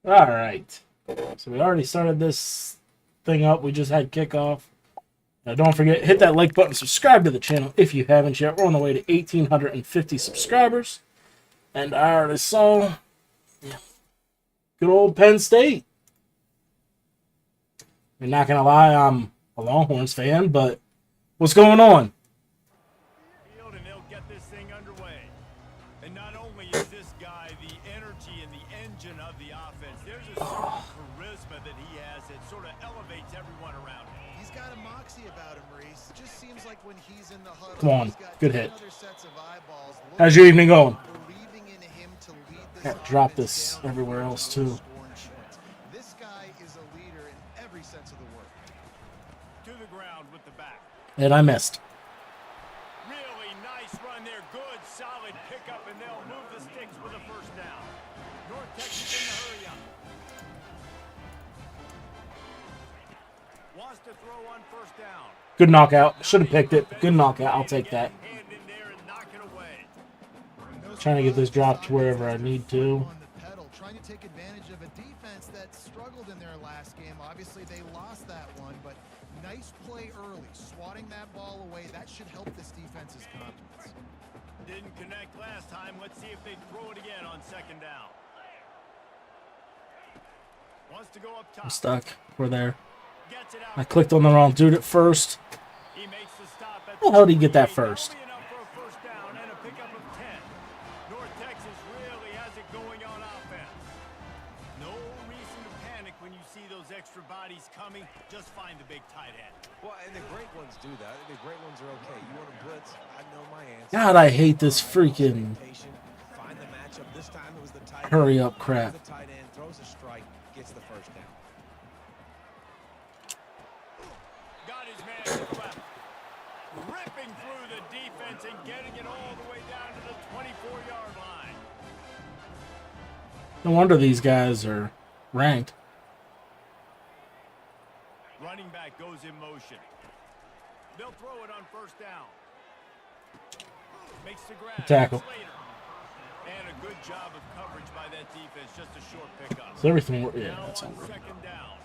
All right. So we already started this thing up. We just had kickoff. Now don't forget, hit that like button, subscribe to the channel if you haven't yet. We're on the way to 1,850 subscribers. And I already saw good old Penn State. I'm not going to lie, I'm a Longhorns fan, but what's going on? And they'll get this thing underway. And not only is this guy the energy and the engine of the offense, there's a certain charisma that he has that sort of elevates everyone around him. He's got a moxie about him, Reese. Just seems like when he's in the huddle, Come on, good hit. sets of eyeballs. How's your evening going? Believing in him to lead this Can't drop this everywhere else too. This guy is a leader in every sense of the word. To the ground with the back. And I missed. Really nice run there. Good, solid pickup, and they'll move the sticks with a first down. North Texas in the hurry up. Wants to throw on first down. Good knockout. Should have picked it. Good knockout. I'll take that. Hand in there and knock it away. Trying to get this dropped wherever I need to. On the pedal, trying to take advantage of a defense that struggled in their last game. Obviously, they lost that one, but nice play early, swatting that ball away. That should help this defense's confidence. Didn't connect last time. Let's see if they throw it again on second down. Wants to go up top. I'm stuck. We're there. Gets it out. I clicked on the wrong dude at first. He makes the stop at How the hell did he get that first? Only enough for a first down and a pickup of 10. North Texas really has it going on offense. No reason to panic when you see those extra bodies coming. Just find the big tight end. Well, and the great ones do that. The great ones are okay. You want to blitz? I know my answer. God, I hate this freaking Patient, find the matchup. This time it was the tight end. hurry up crap. The tight end throws a strike, gets the first down. Got his man to the left. Ripping through the defense and getting it all the way down to the 24-yard line. No wonder these guys are ranked. Running back goes in motion. They'll throw it on first down. Makes the grab. Tackle. Slater. And a good job of coverage by that defense. Just a short pickup. So everything, yeah, Now that's on over. second down.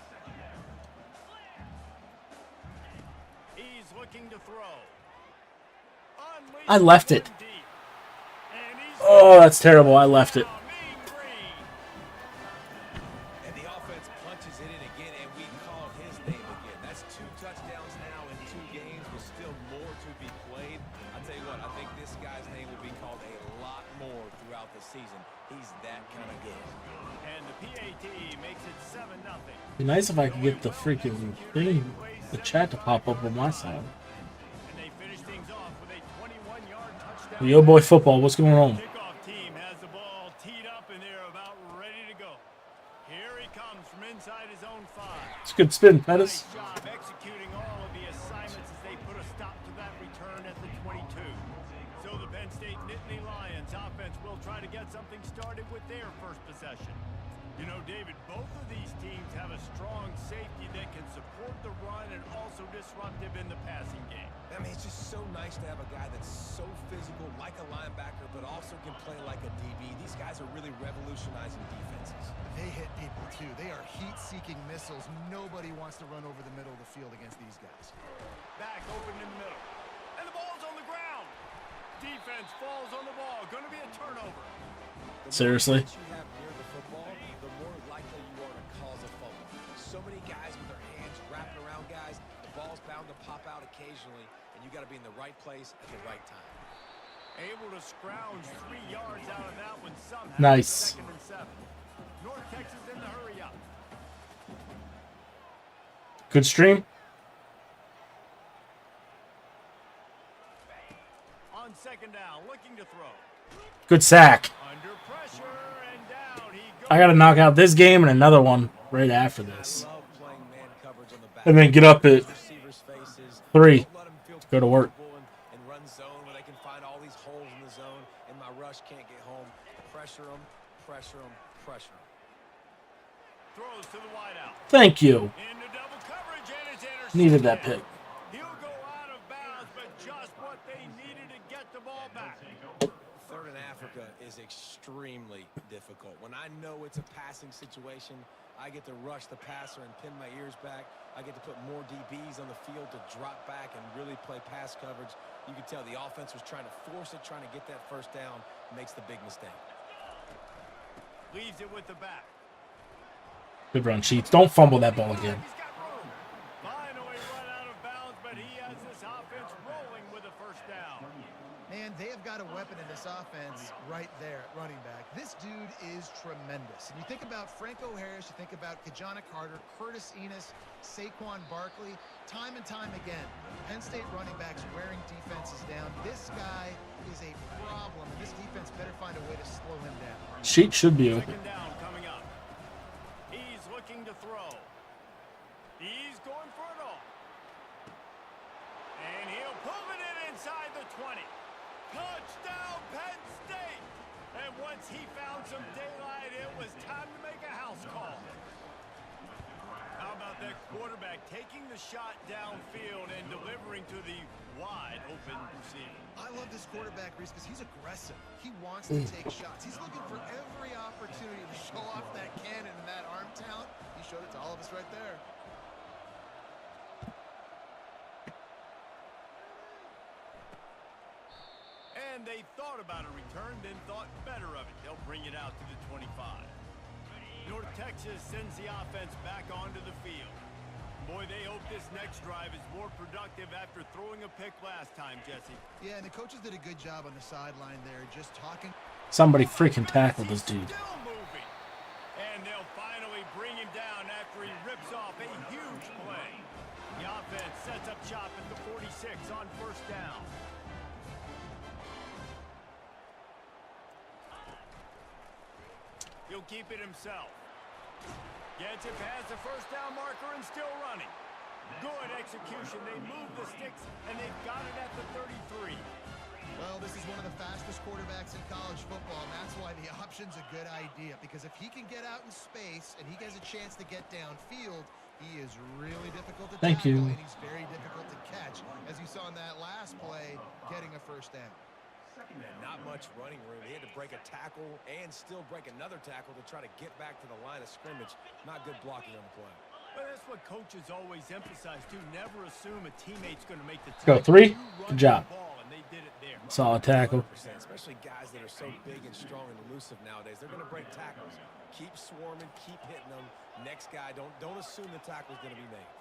He's looking to throw. Unleash I left it. deep. And he's Oh, that's terrible. I left it. Mean green. And the offense punches it in again, and we call his name again. That's 2 touchdowns now in 2 games, with still more to be played. I'll tell you what, I think this guy's name will be called a lot more throughout the season. He's that kind of good. And the PAT makes it 7-0. Be nice if I could get the freaking thing, the chat to pop up on my side. And they finish things off with a 21-yard touchdown. Yo, boy, football. What's going on? Kickoff team has the ball teed up and they're about ready to go. Here he comes from inside his own 5. It's a good spin, Pettis. Nice job executing all of the assignments as they put a stop to that return at the 22. So the Penn State Nittany Lions offense will try to get something started with their first possession. You know, David, both of these teams have a strong safety that can support the run and also disruptive in the passing game. I mean, it's just so nice to have a guy that's so physical, like a linebacker, but also can play like a DB. These guys are really revolutionizing defenses. They hit people too. They are heat-seeking missiles. Nobody wants to run over the middle of the field against these guys. Back open in the middle. And the ball's on the ground. Defense falls on the ball. Going to be a turnover. Seriously? The more you have near the football, the more likely you are to cause a fumble. So many guys with their hands wrapping around guys, the ball's bound to pop out occasionally, and you got to be in the right place at the right time. Able to scrounge 3 yards out of that one somehow. Nice. 2nd and 7. North Texas in the hurry up. Good stream. On second down, looking to throw. Good sack. Under pressure and down he goes. I got to knock out this game and another one right after this. Love playing man coverage on the back. And then get up at Receivers' faces. 3 Don't let 'em feel to go to work. comfortable and run zone where they can find all these holes in the zone, and my rush can't get home. Pressure them, pressure them, pressure them. Throws to the wideout. Thank you. Into double coverage and it's intercepted. Needed that pick. He'll go out of bounds, but just what they needed to get the ball back. third in Africa is extremely difficult. When I know it's a passing situation, I get to rush the passer and pin my ears back. I get to put more DBs on the field to drop back and really play pass coverage. You can tell the offense was trying to force it, trying to get that first down, makes the big mistake. Leaves it with the back. Good run, Sheets. Don't fumble that ball again. He's got room. Finally run out of bounds, but he has this offense rolling with a first down. Man, they have got a weapon in this offense right there at running back. This dude is tremendous. And you think about Franco Harris, you think about Kajana Carter, Curtis Enos, Saquon Barkley, time and time again, Penn State running backs wearing defenses down. This guy is a problem, and this defense better find a way to slow him down. Sheet should be open. Second down coming up. He's looking to throw. He's going for it all. And he'll pull it in inside the 20. Touchdown, Penn State! And once he found some daylight, it was time to make a house call. How about that quarterback taking the shot downfield and delivering to the wide open receiver? I love this quarterback, Reese, because he's aggressive. He wants to take shots. He's looking for every opportunity to show off that cannon and that arm talent. He showed it to all of us right there. And they thought about a return, then thought better of it. They'll bring it out to the 25. North Texas sends the offense back onto the field. Boy, they hope this next drive is more productive after throwing a pick last time, Jesse. Yeah, and the coaches did a good job on the sideline there, just talking. Somebody freaking tackle this dude. Still moving. And they'll finally bring him down after he rips off a huge play. The offense sets up shop at the 46 on first down. He'll keep it himself. Gets it past the first down marker and still running. Good execution. They move the sticks, and they've got it at the 33. Well, this is one of the fastest quarterbacks in college football, and that's why the option's a good idea. Because if he can get out in space and he gets a chance to get downfield, he is really difficult to tackle, and he's very difficult to catch. As you saw in that last play, getting a first down. And not much running room. He had to break a tackle and still break another tackle to try to get back to the line of scrimmage. Not good blocking on the play. But that's what coaches always emphasize, too. Never assume a teammate's going to make the Go tackle. 3. You run Good job. the ball, and they did it there. Solid tackle. Especially guys that are so big and strong and elusive nowadays. They're going to break tackles. Keep swarming, keep hitting them. Next guy, don't assume the tackle's going to be made.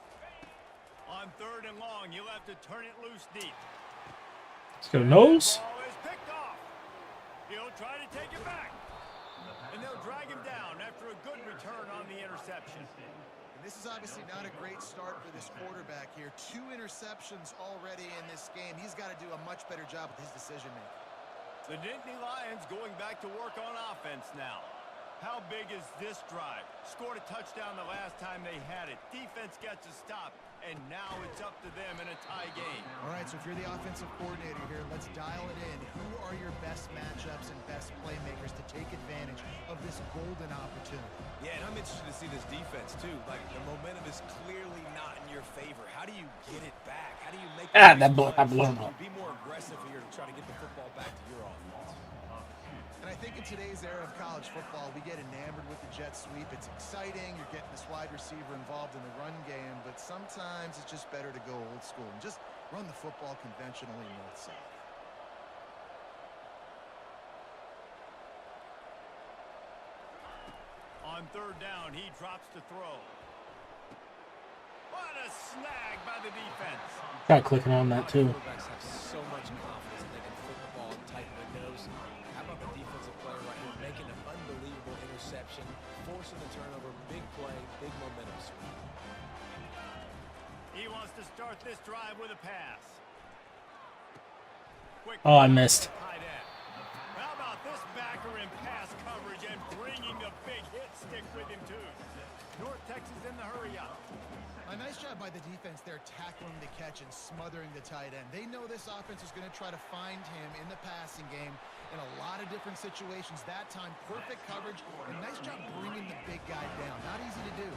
On third and long, you'll have to turn it loose deep. Let's go nose. Ball is picked off. He'll try to take it back. And they'll drag him down after a good return on the interception. And this is obviously not a great start for this quarterback here. 2 interceptions already in this game. He's got to do a much better job with his decision-making. The Nittany Lions going back to work on offense now. How big is this drive? Scored a touchdown the last time they had it. Defense gets a stop, and now it's up to them in a tie game. All right, so if you're the offensive coordinator here, let's dial it in. Who are your best matchups and best playmakers to take advantage of this golden opportunity? Yeah, and I'm interested to see this defense, too. Like, the momentum is clearly not in your favor. How do you get it back? How do you make that I blew him up. Be more aggressive here to try to get the football back to your offense. And I think in today's era of college football, we get enamored with the jet sweep. It's exciting. You're getting this wide receiver involved in the run game, but sometimes it's just better to go old school and just run the football conventionally north-south. On third down, he drops to throw. What a snag by the defense. Got clicking on that too. Quarterbacks have so much confidence that they can flip the ball in tight windows. How about the defensive player right here making an unbelievable interception, forcing the turnover, big play, big momentum swing. He wants to start this drive with a pass. Quick Oh, I missed. tight end. How about this backer in pass coverage and bringing the big hit stick with him too? North Texas in the hurry up. A nice job by the defense there, tackling the catch and smothering the tight end. They know this offense is going to try to find him in the passing game in a lot of different situations. That time, perfect coverage, and nice job bringing the big guy down. Not easy to do.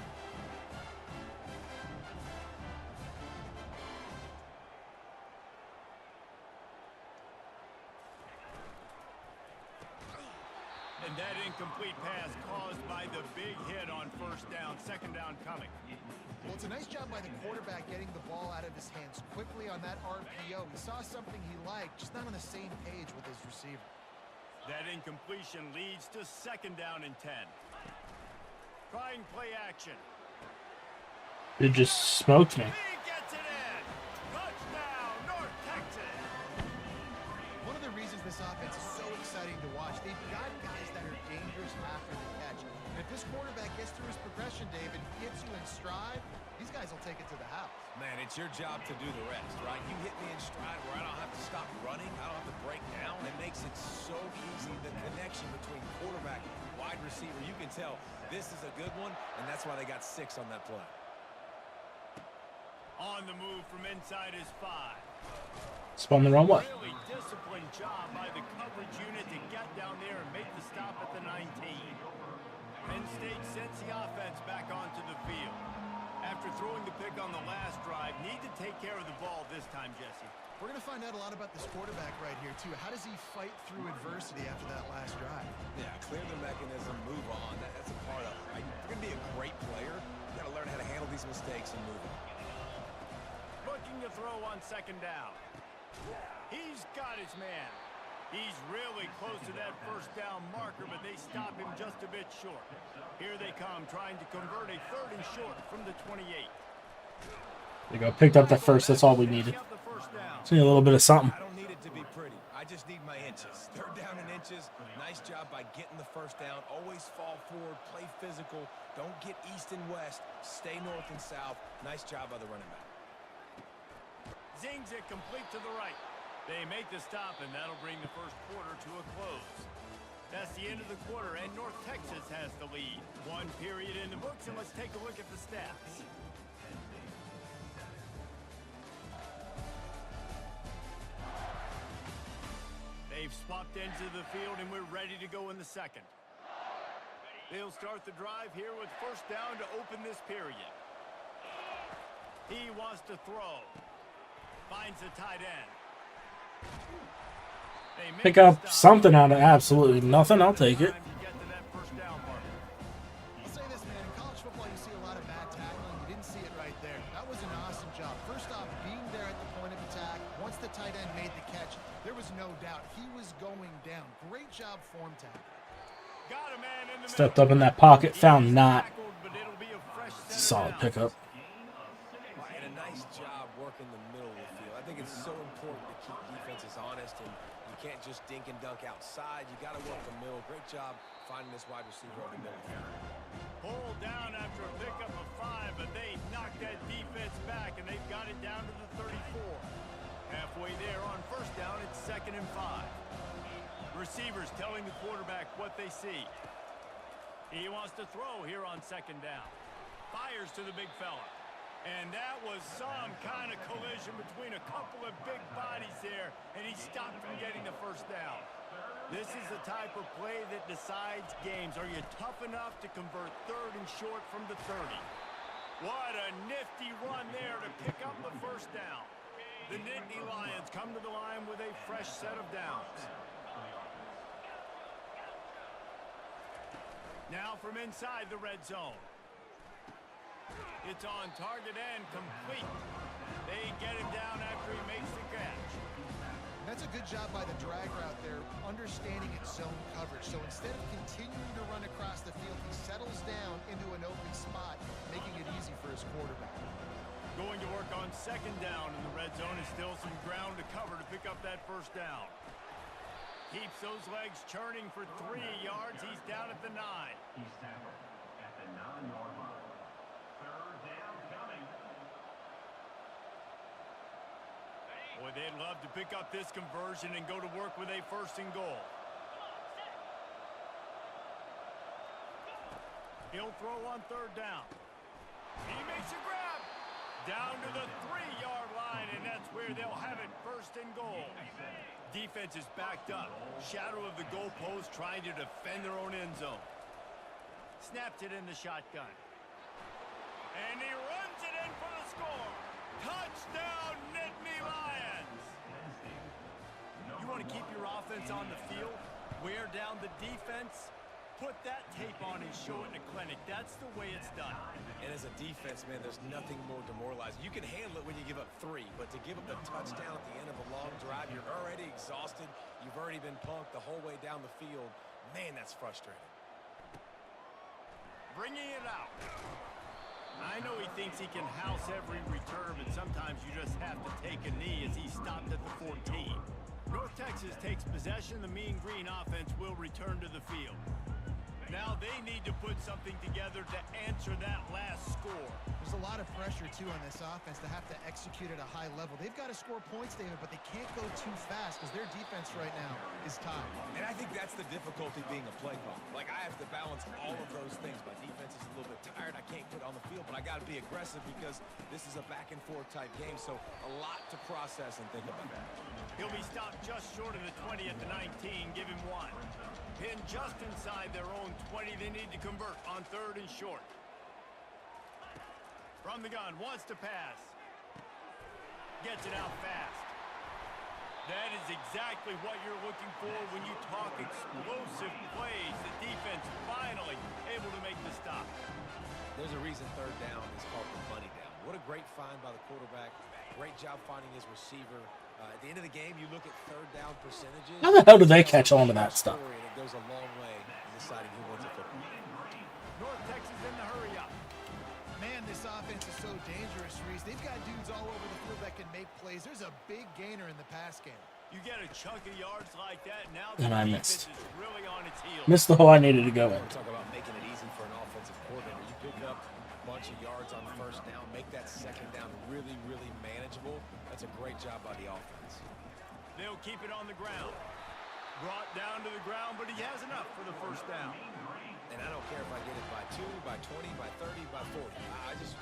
And that incomplete pass caused by the big hit on first down, second down coming. Well, it's a nice job by the quarterback getting the ball out of his hands quickly on that RPO. He saw something he liked, just not on the same page with his receiver. That incompletion leads to second down and 10. Trying play action. It just smoked me. He gets it in. Touchdown, North Texas. One of the reasons this offense is so exciting to watch, they've got guys that are dangerous after the catch. And if this quarterback gets through his progression, David, gets you in stride, these guys will take it to the house. Man, it's your job to do the rest, right? You hit me in stride where I don't have to stop running. I don't have to break down. It makes it so easy. The connection between quarterback and wide receiver, you can tell this is a good one, and that's why they got 6 on that play. On the move from inside his 5. Spun the wrong way. Really disciplined job by the coverage unit to get down there and make the stop at the 19. Penn State sends the offense back onto the field. After throwing the pick on the last drive, need to take care of the ball this time, Jesse. We're going to find out a lot about this quarterback right here, too. How does he fight through adversity after that last drive? Yeah, clear the mechanism, move on. That's a part of it, right? If you're going to be a great player, you got to learn how to handle these mistakes and move on. Looking to throw on second down. He's got his man. He's really close to that first down marker, but they stop him just a bit short. Here they come, trying to convert a 3rd and short from the 28. There you go. Picked up that first. That's all we needed. Just need a little bit of something. I don't need it to be pretty. I just need my inches. 3rd down and inches. Nice job by getting the first down. Always fall forward, play physical. Don't get east and west. Stay north and south. Nice job by the running back. Zings it complete to the right. They make the stop, and that'll bring the first quarter to a close. That's the end of the quarter, and North Texas has the lead. 1 period in the books, and let's take a look at the stats. They've swapped ends of the field, and we're ready to go in the second. They'll start the drive here with first down to open this period. He wants to throw. Finds the tight end. Pick up something out of absolutely nothing. I'll take it. I'll say this, man. In college football, you see a lot of bad tackling. You didn't see it right there. That was an awesome job. First off, being there at the point of attack. Once the tight end made the catch, there was no doubt he was going down. Great job form tackle. Stepped up in that pocket, found not. Solid pickup. And a nice job working the middle of the field. I think it's so important to keep defenses honest, and you can't just dink and dunk outside. You got to work the middle. Great job finding this wide receiver over the middle. Pulled down after a pickup of 5, but they knocked that defense back, and they've got it down to the 34. Halfway there on first down, it's 2nd and 5. Receivers telling the quarterback what they see. He wants to throw here on second down. Fires to the big fella. And that was some kind of collision between a couple of big bodies there, and he stopped from getting the first down. This is the type of play that decides games. Are you tough enough to convert 3rd and short from the 30? What a nifty run there to pick up the first down. The Nittany Lions come to the line with a fresh set of downs. Now from inside the red zone. It's on target and complete. They get him down after he makes the catch. That's a good job by the drag route there, understanding its zone coverage. So instead of continuing to run across the field, he settles down into an open spot, making it easy for his quarterback. Going to work on second down in the red zone, is still some ground to cover to pick up that first down. Keeps those legs churning for 3 yards. He's down at the 9. He's tackled at the 9-yard line. 3rd down coming. Boy, they'd love to pick up this conversion and go to work with a 1st and goal. He'll throw on 3rd down. He makes a grab. Down to the 3-yard line, and that's where they'll have it, 1st and goal. Defense is backed up. Shadow of the goalpost trying to defend their own end zone. Snapped it in the shotgun. And he runs it in for the score. Touchdown, Nittany Lions. You want to keep your offense on the field, wear down the defense, put that tape on and show it in a clinic. That's the way it's done. And as a defense, man, there's nothing more demoralizing. You can handle it when you give up 3, but to give up the touchdown at the end of a long drive, you're already exhausted. You've already been punked the whole way down the field. Man, that's frustrating. Bringing it out. I know he thinks he can house every return, but sometimes you just have to take a knee as he stopped at the 14. North Texas takes possession. The Mean Green offense will return to the field. Now they need to put something together to answer that last score. There's a lot of pressure, too, on this offense to have to execute at a high level. They've got to score points, David, but they can't go too fast because their defense right now is tied. And I think that's the difficulty being a play caller. Like, I have to balance all of those things. My defense is a little bit tired. I can't put it on the field, but I got to be aggressive because this is a back-and-forth type game, so a lot to process and think about. He'll be stopped just short of the 20 at the 19. Give him 1. Penn just inside their own 20. They need to convert on 3rd and short. From the gun, wants to pass. Gets it out fast. That is exactly what you're looking for when you talk explosive plays. The defense finally able to make the stop. There's a reason 3rd down is called the money down. What a great find by the quarterback. Great job finding his receiver. At the end of the game, you look at 3rd down percentages. How the hell do they catch on to that stuff? And it goes a long way in deciding who wins a football. North Texas in the hurry up. Man, this offense is so dangerous, Reese. They've got dudes all over the field that can make plays. There's a big gainer in the pass game. You get a chunk of yards like that, now And the I defense missed. is really on its heels. Missed the hole I needed to go in. Talk about making it easy for an offensive coordinator. You pick up a bunch of yards on 1st down, make that 2nd down really, really manageable. That's a great job by the offense. They'll keep it on the ground. Brought down to the ground, but he has enough for the 1st down. And I don't care if I get it by 2, by 20, by 30, by 40. I just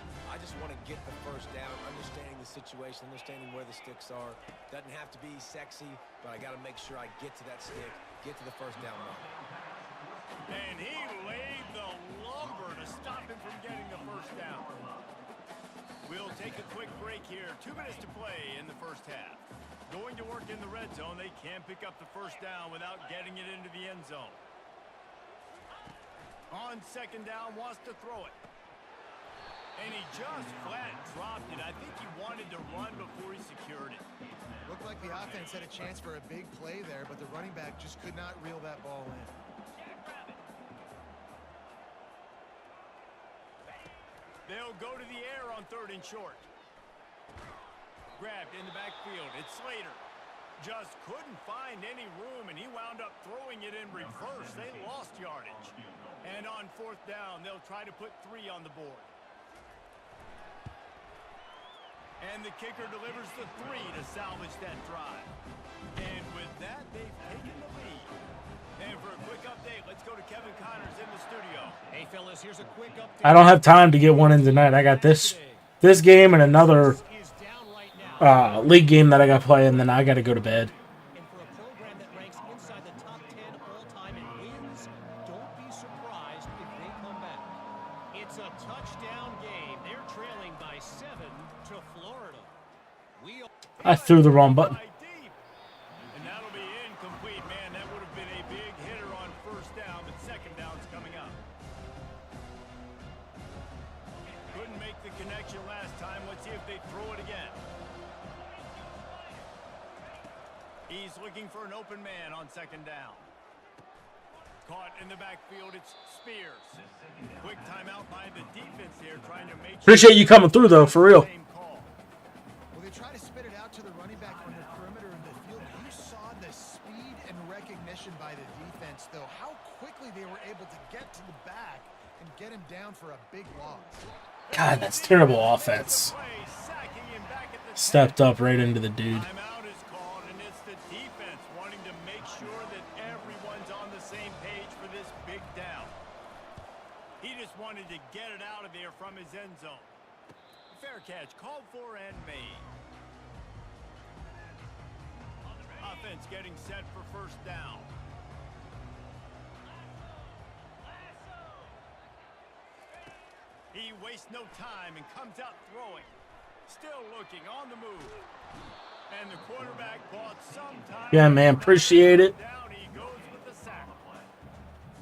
want to get the 1st down, understanding the situation, understanding where the sticks are. Doesn't have to be sexy, but I got to make sure I get to that stick, get to the 1st down moment. And he laid the lumber to stop him from getting the 1st down. We'll take a quick break here. 2 minutes to play in the 1st half. Going to work in the red zone. They can't pick up the 1st down without getting it into the end zone. On 2nd down, wants to throw it. And he just flat dropped it. I think he wanted to run before he secured it. Looked like the offense had a chance for a big play there, but the running back just could not reel that ball in. They'll go to the air on 3rd and short. Grabbed in the backfield. It's Slater. Just couldn't find any room, and he wound up throwing it in reverse. They lost yardage. And on 4th down, they'll try to put 3 on the board. And the kicker delivers the 3 to salvage that drive. And with that, they've taken the lead. And for a quick update, let's go to Kevin Connors in the studio. Hey, fellas, here's a quick update. I don't have time to get one in tonight. I got this game and another league game that I got to play, and then I got to go to bed. And for a program that ranks inside the top 10 all-time in wins, don't be surprised if they come back. It's a touchdown game. They're trailing by 7 to Florida. I threw the wrong button. And that'll be incomplete, man. That would have been a big hitter on 1st down, but 2nd down's coming up. Couldn't make the connection last time. Let's see if they throw it again. He's looking for an open man on 2nd down. Caught in the backfield, it's Spears. Quick timeout by the defense here, trying to make sure. Appreciate you coming through, though, for real. Well, they try to spit it out to the running back on the perimeter in the field. You saw the speed and recognition by the defense, though. How quickly they were able to get to the back and get him down for a big loss. God, that's terrible offense. Stepped up right into the dude. Timeout is called, and it's the defense wanting to make sure that everyone's on the same page for this big down. He just wanted to get it out of there from his end zone. Fair catch, called for and made. Offense getting set for 1st down. He wastes no time and comes out throwing. Still looking on the move. And the quarterback bought some time. Yeah, man, appreciate it. Down he goes with the sack.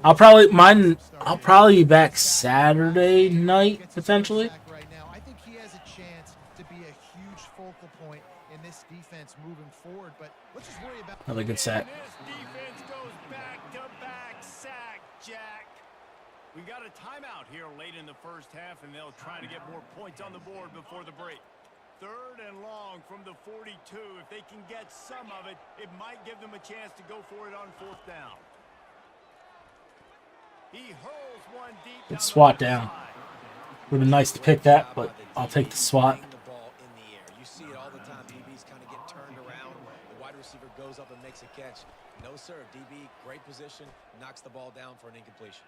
I'll probably be back Saturday night potentially. Right now, I think he has a chance to be a huge focal point in this defense moving forward. But let's just worry about Another good sack. This defense goes back-to-back sack, Jack. We got a timeout here late in the first half, and they'll try to get more points on the board before the break. 3rd and long from the 42. If they can get some of it, it might give them a chance to go for it on 4th down. He hurls one deep. Good swat down. Would have been nice to pick that, but I'll take the swat. The ball in the air. You see it all the time. DBs kind of get turned around. The wide receiver goes up and makes a catch. No, sir. DB, great position, knocks the ball down for an incompletion.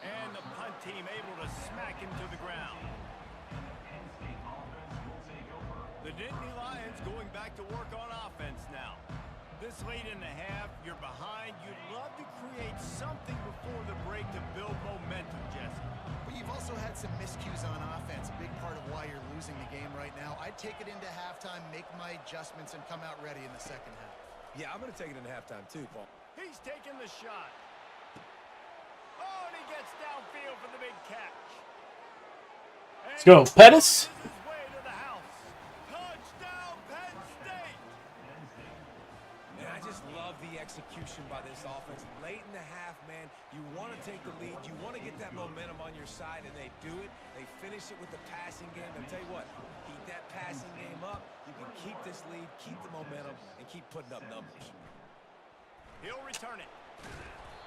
And the punt team able to smack him to the ground. The Nittany Lions going back to work on offense now. This late in the half, you're behind. You'd love to create something before the break to build momentum, Jesse. But you've also had some miscues on offense, a big part of why you're losing the game right now. I'd take it into halftime, make my adjustments, and come out ready in the second half. Yeah, I'm going to take it into halftime too, Paul. He's taking the shot. Oh, and he gets downfield for the big catch. Let's go, Pettis. His way to the house. Touchdown, Penn State. And I just love the execution by this offense. Late in the half, man, you want to take the lead. You want to get that momentum on your side, and they do it. They finish it with the passing game. I'll tell you what, keep that passing game up. You can keep this lead, keep the momentum, and keep putting up numbers. He'll return it.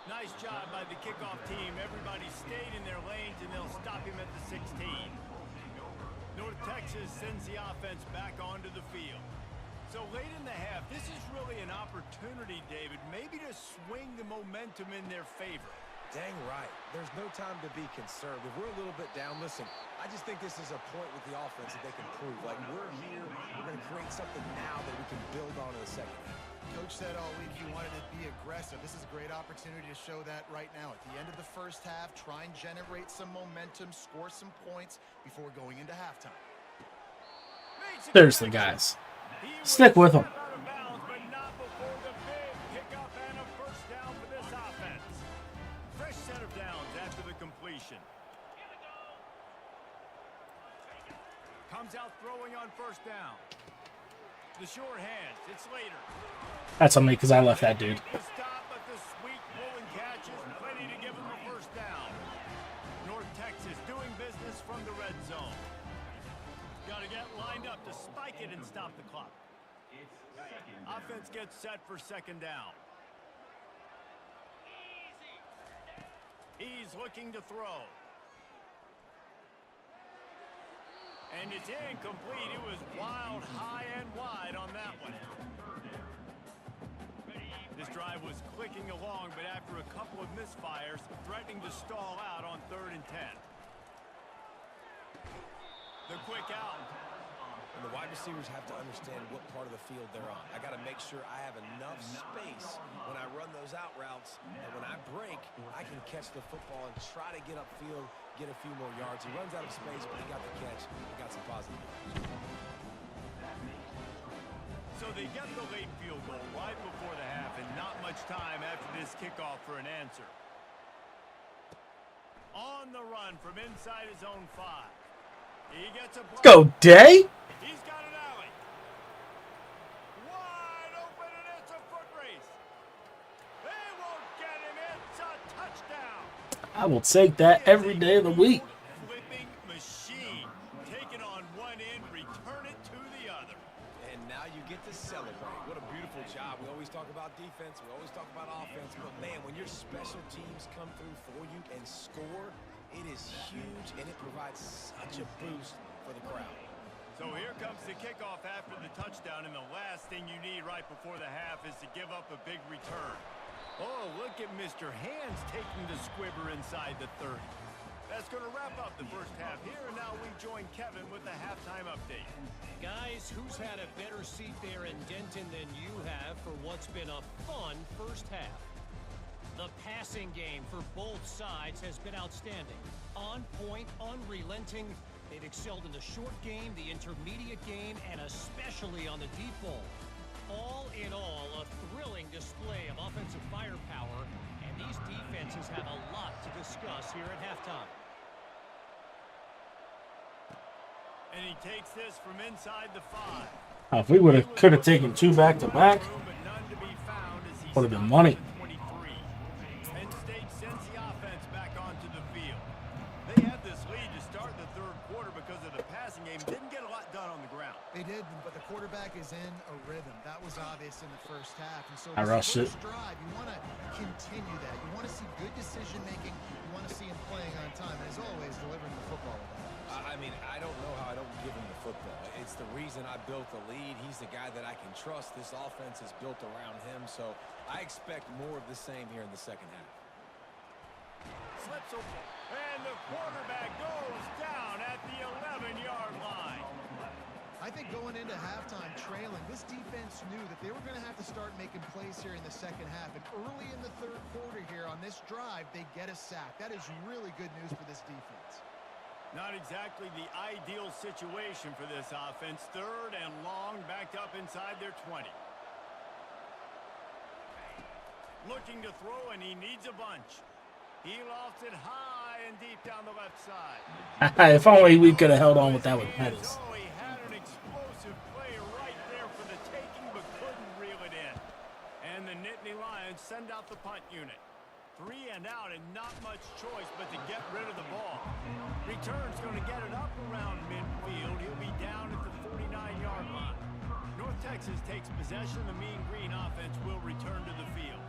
Nice job by the kickoff team. Everybody stayed in their lanes, and they'll stop him at the 16. North Texas sends the offense back onto the field. So late in the half, this is really an opportunity, David, maybe to swing the momentum in their favor. Dang right. There's no time to be conservative. We're a little bit down. Listen, I just think this is a point with the offense that they can prove. Like, we're here. We're going to create something now that we can build on in the second half. Coach said all week he wanted to be aggressive. This is a great opportunity to show that right now. At the end of the first half, try and generate some momentum, score some points before going into halftime. Seriously, guys. Stick with them. But not before the big pickup and a first down for this offense. Fresh set of downs after the completion. Comes out throwing on first down. The short hands, it's later. That's on me because I left that dude. The stop, but the sweet pull and catch is plenty to give them the first down. North Texas doing business from the red zone. Got to get lined up to spike it and stop the clock. Offense gets set for second down. He's looking to throw. And it's incomplete. It was wild, high and wide on that one. This drive was clicking along, but after a couple of misfires, threatening to stall out on 3rd and 10. The quick out. And the wide receivers have to understand what part of the field they're on. I got to make sure I have enough space when I run those out routes, and when I break, I can catch the football and try to get upfield, get a few more yards. He runs out of space, but he got the catch. He got some positive yards. So they get the late field goal right before the half, and not much time after this kickoff for an answer. On the run from inside his own 5. He gets a block. Go, Day. He's got an alley. Wide open, and it's a foot race. They won't get him. It's a touchdown. I will take that every day of the week. Flipping machine. Taking on one end, return it to the other. And now you get to celebrate. What a beautiful job. We always talk about defense. We always talk about offense. But, man, when your special teams come through for you and score, it is huge, and it provides such a boost for the crowd. So here comes the kickoff after the touchdown, and the last thing you need right before the half is to give up a big return. Oh, look at Mr. Hands taking the squibber inside the 30. That's going to wrap up the first half here, and now we join Kevin with the halftime update. Guys, who's had a better seat there in Denton than you have for what's been a fun first half? The passing game for both sides has been outstanding. On point, unrelenting. They've excelled in the short game, the intermediate game, and especially on the deep ball. All in all, a thrilling display of offensive firepower, and These defenses have a lot to discuss here at halftime. And he takes this from inside the 5. If we could have taken 2 back-to-back, would have been money. Penn State sends the offense back onto the field. They had this lead to start the third quarter because of the passing game. Didn't get a lot done on the ground. They did, but the quarterback is in a rhythm. That was obvious in the first half. And so I rushed it. first drive, you want to continue that. You want to see good decision making. You want to see him playing on time. And as always, delivering the football. I mean, I don't know how I don't give him the football. It's the reason I built the lead. He's the guy that I can trust. This offense is built around him, so I expect more of the same here in the second half. Slips open, and the quarterback goes down at the 11-yard line. I think going into halftime trailing, this defense knew that they were going to have to start making plays here in the second half. And early in the third quarter here on this drive, they get a sack. That is really good news for this defense. Not exactly the ideal situation for this offense. Third and long, backed up inside their 20. Looking to throw, and he needs a bunch. He lofts it high and deep down the left side. If only we could have held on with that with Pettis. Oh, he had an explosive play right there for the taking, but couldn't reel it in. And the Nittany Lions send out the punt unit. 3 and out, and not much choice but to get rid of the ball. Return's going to get it up around midfield. He'll be down at the 49-yard line. North Texas takes possession. The Mean Green offense will return to the field.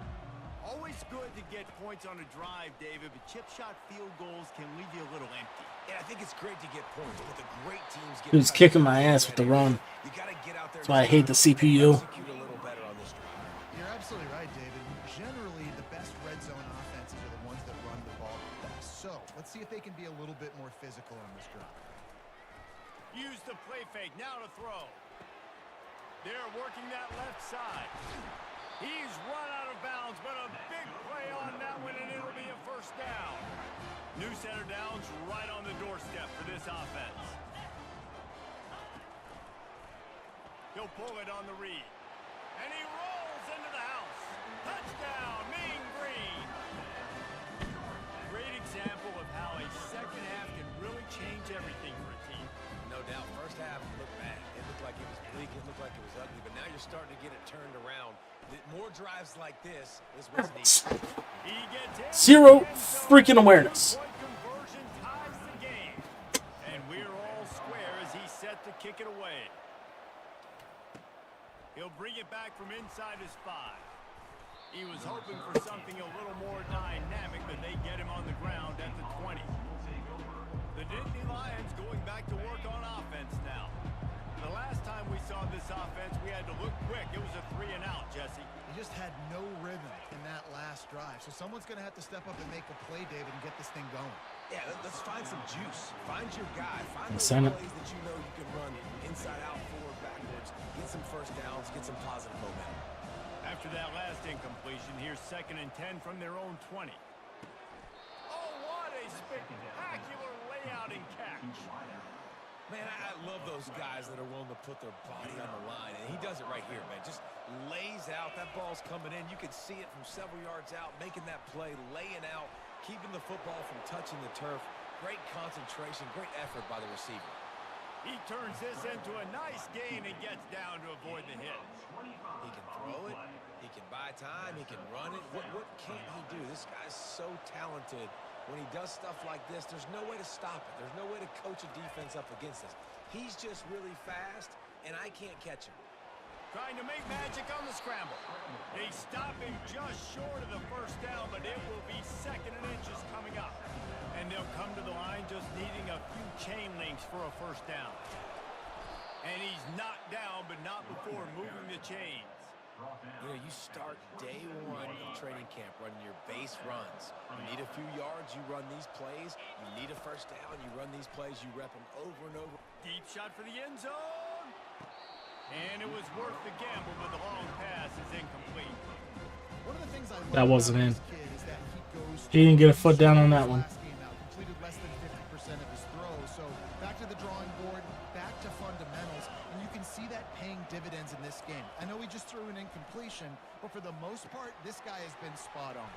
Always good to get points on a drive, David, but chip shot field goals can leave you a little empty. Yeah, I think it's great to get points, but the great teams get... He was kicking my ass with the run. You got to get out there. That's why I hate the CPU. Execute a little better on this drive. You're absolutely right, David. Generally, the best red zone offenses are the ones that run the ball best. So let's see if they can be a little bit more physical on this drive. Use the play fake. Now to throw. They're working that left side. He's run out of bounds, but a big play on that one, and it'll be a first down. New center downs right on the doorstep for this offense. He'll pull it on the read. And he rolls into the house. Touchdown, Mean Green. Great example of how a second half can really change everything for a team. No doubt. First half looked bad. It looked like it was bleak. It looked like it was ugly. But now you're starting to get it turned around. More drives like this is what's needed. He gets in. Zero freaking awareness. Point conversion ties the game. And we're all square as he's set to kick it away. He'll bring it back from inside his 5. He was hoping for something a little more dynamic, but they get him on the ground at the 20. The Nittany Lions going back to work on offense now. The last time we saw this offense, we had to look quick. It was a 3 and out, Jesse. He just had no rhythm in that last drive. So someone's going to have to step up and make a play, David, and get this thing going. Yeah, let's find some juice. Find your guy. Find those Senate. plays that you know you can run inside out, forward, backwards. Get some first downs. Get some positive momentum. After that last incompletion, here's 2nd and 10 from their own 20. Oh, what a spectacular layout and catch. Man, I love those guys that are willing to put their body on the line. And he does it right here, man. Just lays out. That ball's coming in. You can see it from several yards out, making that play, laying out, keeping the football from touching the turf. Great concentration, great effort by the receiver. He turns this into a nice gain and gets down to avoid the hit. He can throw it. He can buy time. He can run it. What can't he do? This guy's so talented. When he does stuff like this, there's no way to stop it. There's no way to coach a defense up against this. He's just really fast, and I can't catch him. Trying to make magic on the scramble. They stop him just short of the first down, but it will be 2nd and inches coming up. And they'll come to the line just needing a few chain links for a first down. And he's knocked down, but not before moving the chains. You know, you start day 1 of training camp running your base runs. You need a few yards, you run these plays. You need a first down, you run these plays. You rep them over and over. Deep shot for the end zone. And it was worth the gamble, but the long pass is incomplete. One of the things I love That wasn't in. about this kid is that He didn't get a foot down on that one. last game out, completed less than 50% of his throws. So back to the drawing board, back to fundamentals, and you can see that paying dividends in this game. I know he just threw an incompletion, but for the most part, this guy has been spot on.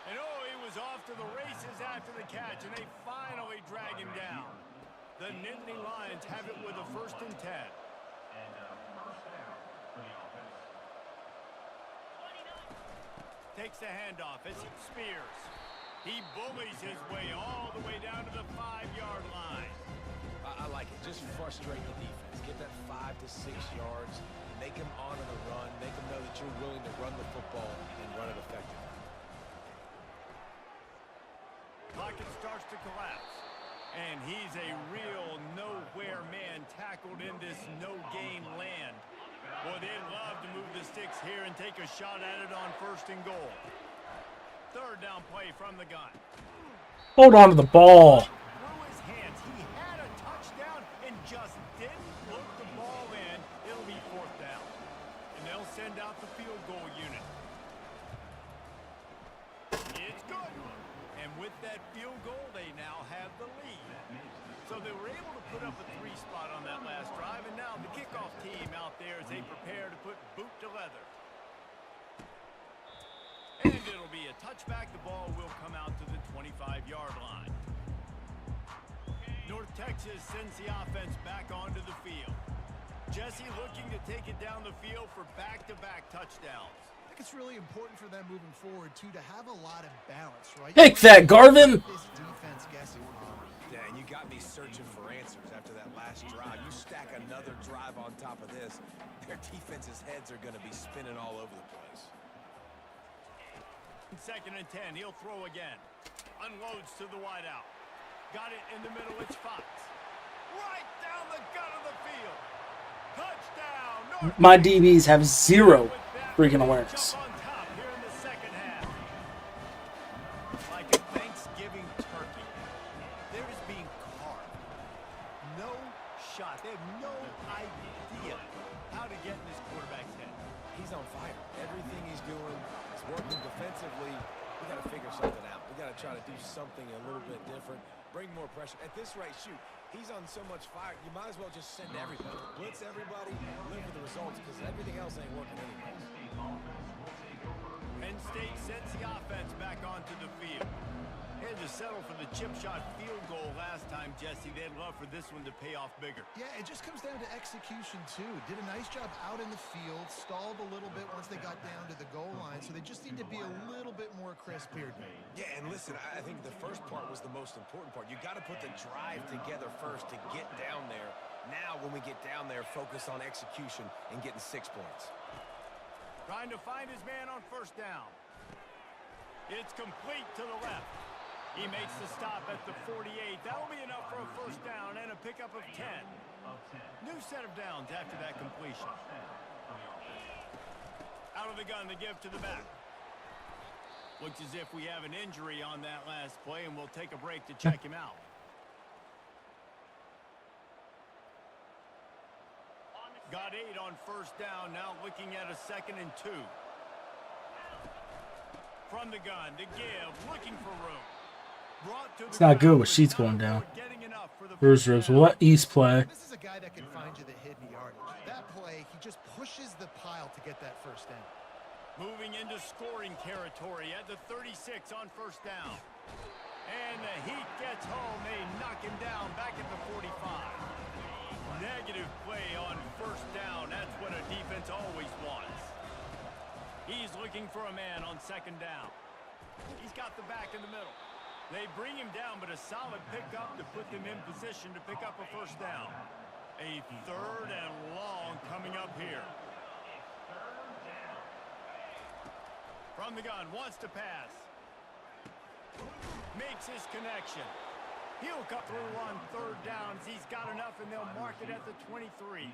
And oh, he was off to the races after the catch, and they finally drag him down. The Nittany Lions have it with a 1st and 10. And first down for the offense. Takes the handoff. It's Spears. He bullies his way all the way down to the 5-yard line. I like it. Just frustrate the defense. Get that 5 to 6 yards. Make them honor the run. Make them know that you're willing to run the football and run it effectively. Pocket starts to collapse. And he's a real nowhere man tackled in this no-gain land. Boy, they'd love to move the sticks here and take a shot at it on 1st and goal. 3rd down play from the gun. Hold on to the ball. Through his hands. He had a touchdown and just didn't look the ball in. It'll be 4th down. And they'll send out the field goal unit. It's good. And with that field goal, they now have the lead. So they were able to put up a 3 spot on that last drive, and now the kickoff team out there as they prepare to put boot to leather. And it'll be a touchback. The ball will come out to the 25-yard line. North Texas sends the offense back onto the field. Jesse looking to take it down the field for back-to-back touchdowns. I think it's really important for them moving forward, too, to have a lot of balance, right? Take that, Garvin. This defense guessing. Yeah, and you got me searching for answers after that last drive. You stack another drive on top of this, their defense's heads are going to be spinning all over the place. 2nd and 10. He'll throw again. Unloads to the wideout. Got it in the middle. It's Fox. Right down the gut of the field. Touchdown. My DBs have 0 freaking awareness. Jump on top here in the 2nd half. Like a Thanksgiving turkey. They're just being carved. No shot. They have no idea how to get in this quarterback's head. He's on fire. Everything he's doing is working defensively. We got to figure something out. We got to try to do something a little bit different. Bring more pressure. At this rate, shoot, he's on so much fire, you might as well just send everybody. Blitz everybody, live with the results, because everything else ain't working anyway. Penn State sends the offense back onto the field. Had to settle for the chip shot field goal last time, Jesse. They'd love for this one to pay off bigger. Yeah, it just comes down to execution, too. Did a nice job out in the field, stalled a little bit once they got down to the goal line, so they just need to be a little bit more crisp here. Yeah, and listen, I think the first part was the most important part. You got to put the drive together first to get down there. Now, when we get down there, focus on execution and getting 6 points. Trying to find his man on 1st down. It's complete to the left. He makes the stop at the 48. That'll be enough for a 1st down and a pickup of 10. New set of downs after that completion. Out of the gun, the give to the back. Looks as if we have an injury on that last play, and we'll take a break to check him out. Got 8 on 1st down, now looking at a 2nd and 2. From the gun, to give, looking for room. It's not good with sheets going down. Bruce Ribs, what East play? This is a guy that can find you the hidden yardage. That play, he just pushes the pile to get that 1st down. Moving into scoring territory at the 36 on 1st down. And the Heat gets home. They knock him down back at the 45. Negative play on 1st down. That's what a defense always wants. He's looking for a man on 2nd down. He's got the back in the middle. They bring him down, but a solid pickup to put them in position to pick up a 1st down. A 3rd and long coming up here. From the gun, wants to pass. Makes his connection. He'll cut through on 3rd downs. He's got enough, and they'll mark it at the 23.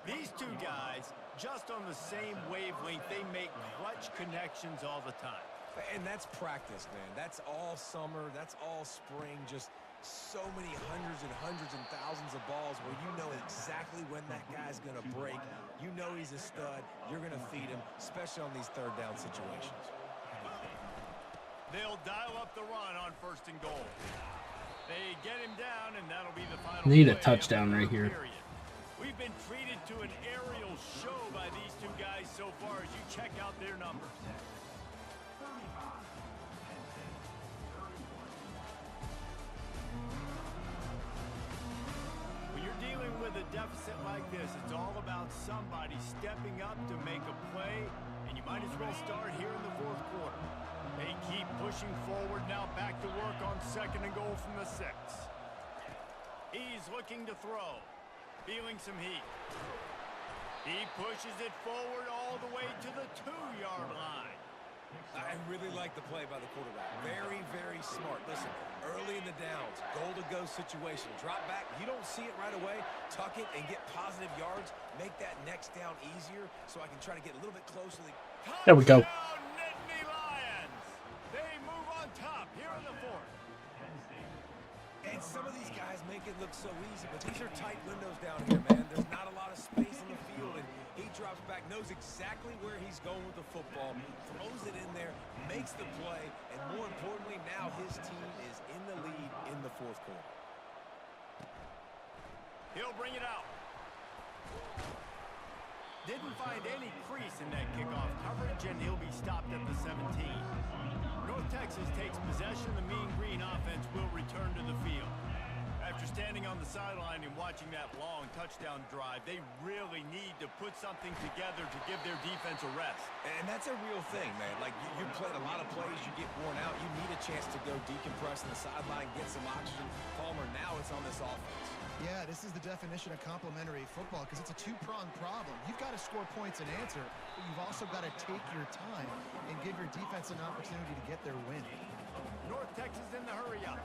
These two guys, just on the same wavelength, they make clutch connections all the time. And that's practice, man. That's all summer. That's all spring. Just so many hundreds and thousands of balls where you know exactly when that guy's going to break. You know he's a stud. You're going to feed him, especially on these 3rd down situations. They'll dial up the run on 1st and goal. They get him down, and that'll be the final Need a play touchdown of the right here. period. We've been treated to an aerial show by these two guys so far as you check out their numbers. deficit like this, it's all about somebody stepping up to make a play, and you might as well start here in the fourth quarter. They keep pushing forward now, back to work on 2nd and goal from the 6. He's looking to throw, feeling some heat. He pushes it forward all the way to the 2-yard line. I really like the play by the quarterback. Very, very smart. Listen, early in the downs, goal-to-go situation. Drop back. You don't see it right away. Tuck it and get positive yards. Make that next down easier so I can try to get a little bit closer. There we go. Touchdown, Nittany Lions. They move on top here in the 4th. And some of these guys make it look so easy, but these are tight windows down here, man. There's not a lot of space on the field, and he drops back, knows exactly where he's going with the football, throws it in there, makes the play, and more importantly, now his team is in the lead in the 4th quarter. He'll bring it out. Didn't find any crease in that kickoff coverage, and he'll be stopped at the 17. North Texas takes possession. The Mean Green offense will return to the field. After standing on the sideline and watching that long touchdown drive, they really need to put something together to give their defense a rest. And that's a real thing, man. Like, you played a lot of plays, you get worn out, you need a chance to go decompress on the sideline, get some oxygen. Palmer, now it's on this offense. Yeah, this is the definition of complementary football because it's a two-pronged problem. You've got to score points and answer, but you've also got to take your time and give your defense an opportunity to get their win. North Texas in the hurry-up.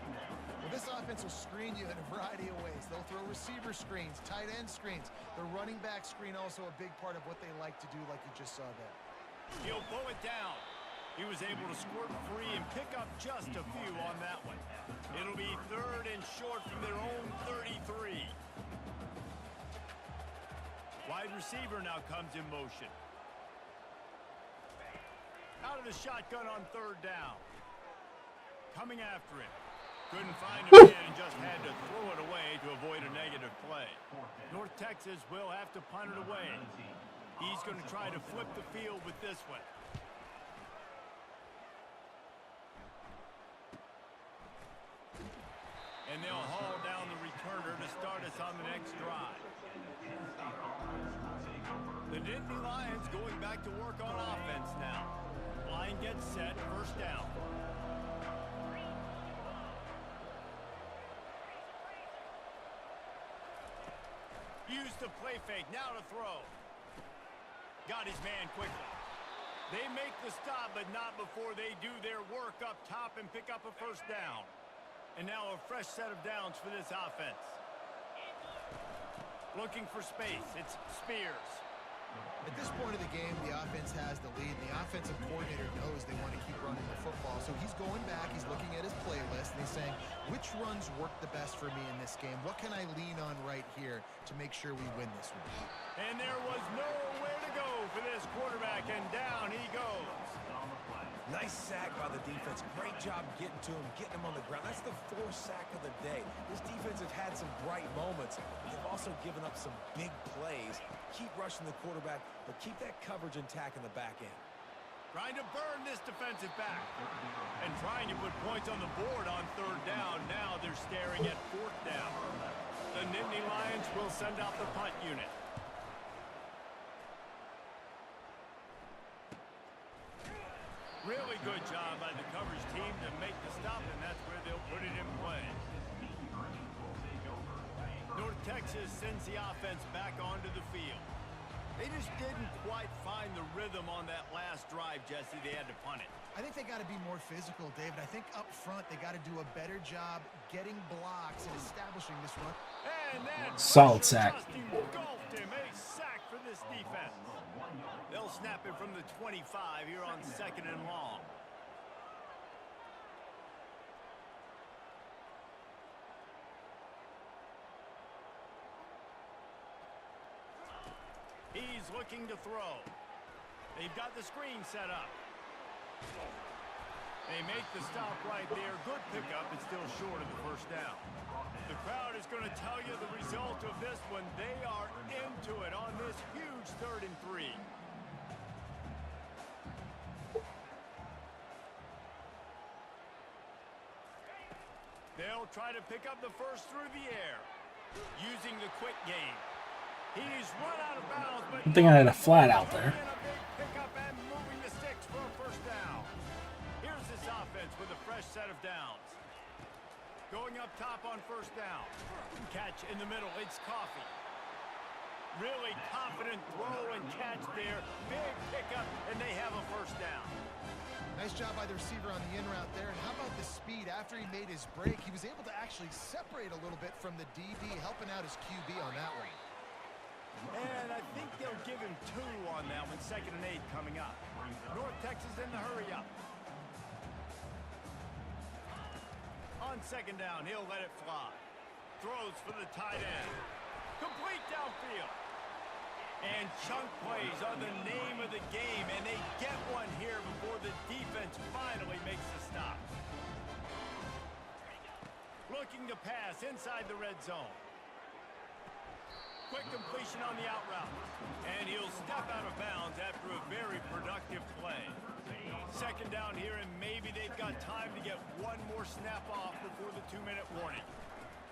Well, this offense will screen you in a variety of ways. They'll throw receiver screens, tight end screens. The running back screen also a big part of what they like to do, like you just saw there. He'll pull it down. He was able to squirt free and pick up just a few on that one. It'll be 3rd and short from their own 33. Wide receiver now comes in motion. Out of the shotgun on 3rd down. Coming after it. Couldn't find a man and just had to throw it away to avoid a negative play. North Texas will have to punt it away. He's going to try to flip the field with this one. And they'll haul down the returner to start us on the next drive. The Nittany Lions going back to work on offense now. Line gets set, 1st down. Use the play fake, now to throw. Got his man quickly. They make the stop, but not before they do their work up top and pick up a 1st down. And now a fresh set of downs for this offense. Looking for space, it's Spears. At this point of the game, the offense has the lead. The offensive coordinator knows they want to keep running the football. So he's going back, he's looking at his playlist, and he's saying, which runs work the best for me in this game? What can I lean on right here to make sure we win this one? And there was nowhere to go for this quarterback, and down he goes. Nice sack by the defense. Great job getting to him, getting him on the ground. That's the 4th sack of the day. This defense has had some bright moments, but they've also given up some big plays. Keep rushing the quarterback, but keep that coverage intact in the back end. Trying to burn this defensive back. And trying to put points on the board on 3rd down. Now they're staring at 4th down. The Nittany Lions will send out the punt unit. Really good job by the coverage team to make the stop, and that's where they'll put it in play. North Texas sends the offense back onto the field. They just didn't quite find the rhythm on that last drive, Jesse. They had to punt it. I think they got to be more physical, David. I think up front they got to do a better job getting blocks and establishing this run. And that Solid sack. Engulfed him. A sack for this defense. They'll snap it from the 25 here on 2nd and long. He's looking to throw. They've got the screen set up. They make the stop right there. Good pickup. It's still short of the 1st down. The crowd is going to tell you the result of this one. They are into it on this huge 3rd and 3. They'll try to pick up the 1st through the air, using the quick game. He's run out of bounds, but I think I had a flat out there. putting in a big pickup and moving the sticks for a first down. Here's this offense with a fresh set of downs. Going up top on first down. Catch in the middle. It's Coffee. Really confident throw and catch there. Big pickup, and they have a first down. Nice job by the receiver on the in route there. And how about the speed? After he made his break, he was able to actually separate a little bit from the DB, helping out his QB on that one. And I think they'll give him 2 on that one. 2nd and 8 coming up. North Texas in the hurry up. On 2nd down, he'll let it fly. Throws for the tight end. Complete downfield. And chunk plays are the name of the game, and they get one here before the defense finally makes the stop. Looking to pass inside the red zone. Quick completion on the out route. And he'll step out of bounds after a very productive play. 2nd down here, and maybe they've got time to get one more snap off before the 2-minute warning.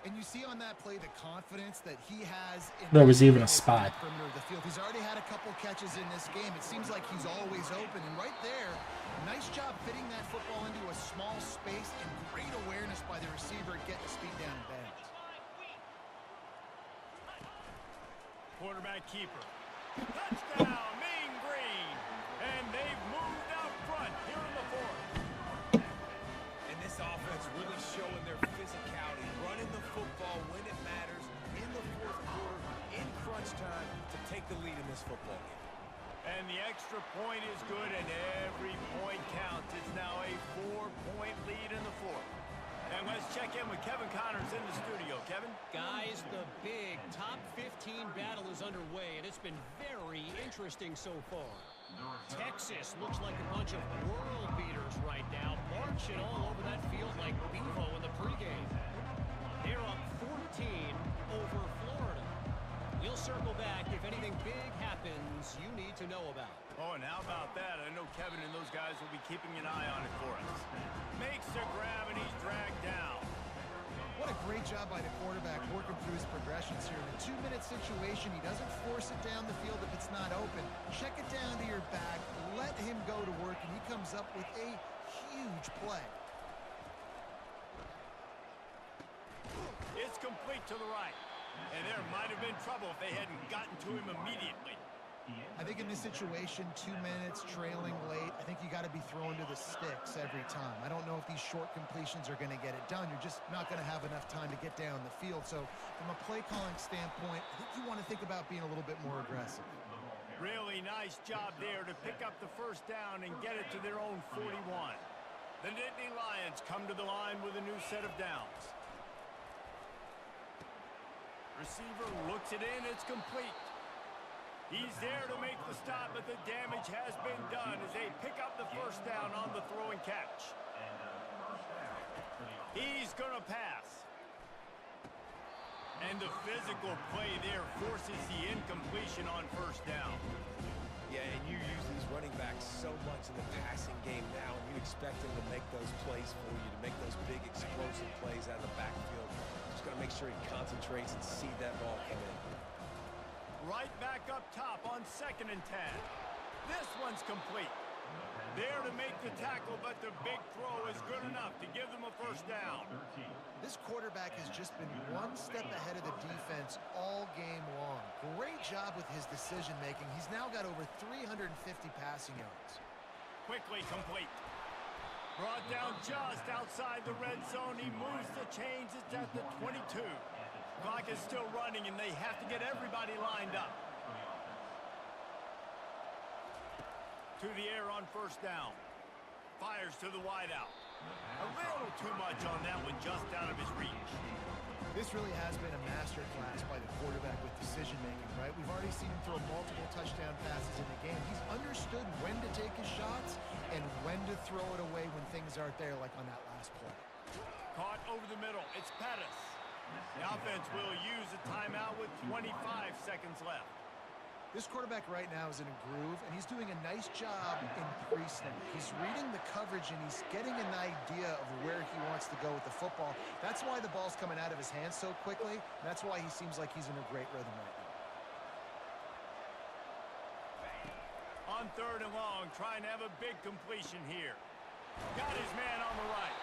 And you see on that play the confidence that he has. There was even a spot. Perimeter of the field. He's already had a couple catches in this game. It seems like he's always open. And right there, nice job fitting that football into a small space and great awareness by the receiver getting his feet down in bounds. Quarterback keeper. Touchdown, Mean Green. And they've moved out front here in the 4th. And this offense really showing their physicality, running the football when it matters, in the 4th quarter, in crunch time, to take the lead in this football game. And the extra point is good, and every point counts. It's now a 4-point lead in the 4th. And let's check in with Kevin Connors in the studio. Kevin? Guys, the big top 15 battle is underway, and it's been very interesting so far. Texas looks like a bunch of world beaters right now, marching all over that field like Bevo in the pregame. They're up 14 over Florida. We'll circle back if anything big happens you need to know about. Oh, and how about that? I know Kevin and those guys will be keeping an eye on it for us. Makes the grab, and he's dragged down. What a great job by the quarterback working through his progressions here. In a 2-minute situation, he doesn't force it down the field if it's not open. Check it down to your back, let him go to work, and he comes up with a huge play. It's complete to the right. And there might have been trouble if they hadn't gotten to him immediately. I think in this situation, 2 minutes, trailing late, I think you got to be throwing to the sticks every time. I don't know if these short completions are going to get it done. You're just not going to have enough time to get down the field. So from a play calling standpoint, I think you want to think about being a little bit more aggressive. Really nice job there to pick up the first down and get it to their own 41. The Nittany Lions come to the line with a new set of downs. Receiver looks it in, it's complete. He's there to make the stop, but the damage has been done as they pick up the first down on the throw and catch. He's going to pass. And the physical play there forces the incompletion on first down. Yeah, and you use these running backs so much in the passing game now, and you expect them to make those plays for you, to make those big explosive plays out of the backfield. Just got to make sure he concentrates and see that ball come in. Right back up top on 2nd and 10. This one's complete. There to make the tackle, but the big throw is good enough to give them a first down. This quarterback has just been one step ahead of the defense all game long. Great job with his decision-making. He's now got over 350 passing yards. Quickly complete. Brought down just outside the red zone. He moves the chains. It's at the 22. Clock is still running, and they have to get everybody lined up. To the air on first down. Fires to the wideout. A little too much on that one, just out of his reach. This really has been a masterclass by the quarterback with decision-making, right? We've already seen him throw multiple touchdown passes in the game. He's understood when to take his shots and when to throw it away when things aren't there, like on that last play. Caught over the middle. It's Pettis. The offense will use a timeout with 25 seconds left. This quarterback right now is in a groove, and he's doing a nice job in pre-snap. He's reading the coverage, and he's getting an idea of where he wants to go with the football. That's why the ball's coming out of his hands so quickly. That's why he seems like he's in a great rhythm right now. on 3rd and long, trying to have a big completion here. Got his man on the right.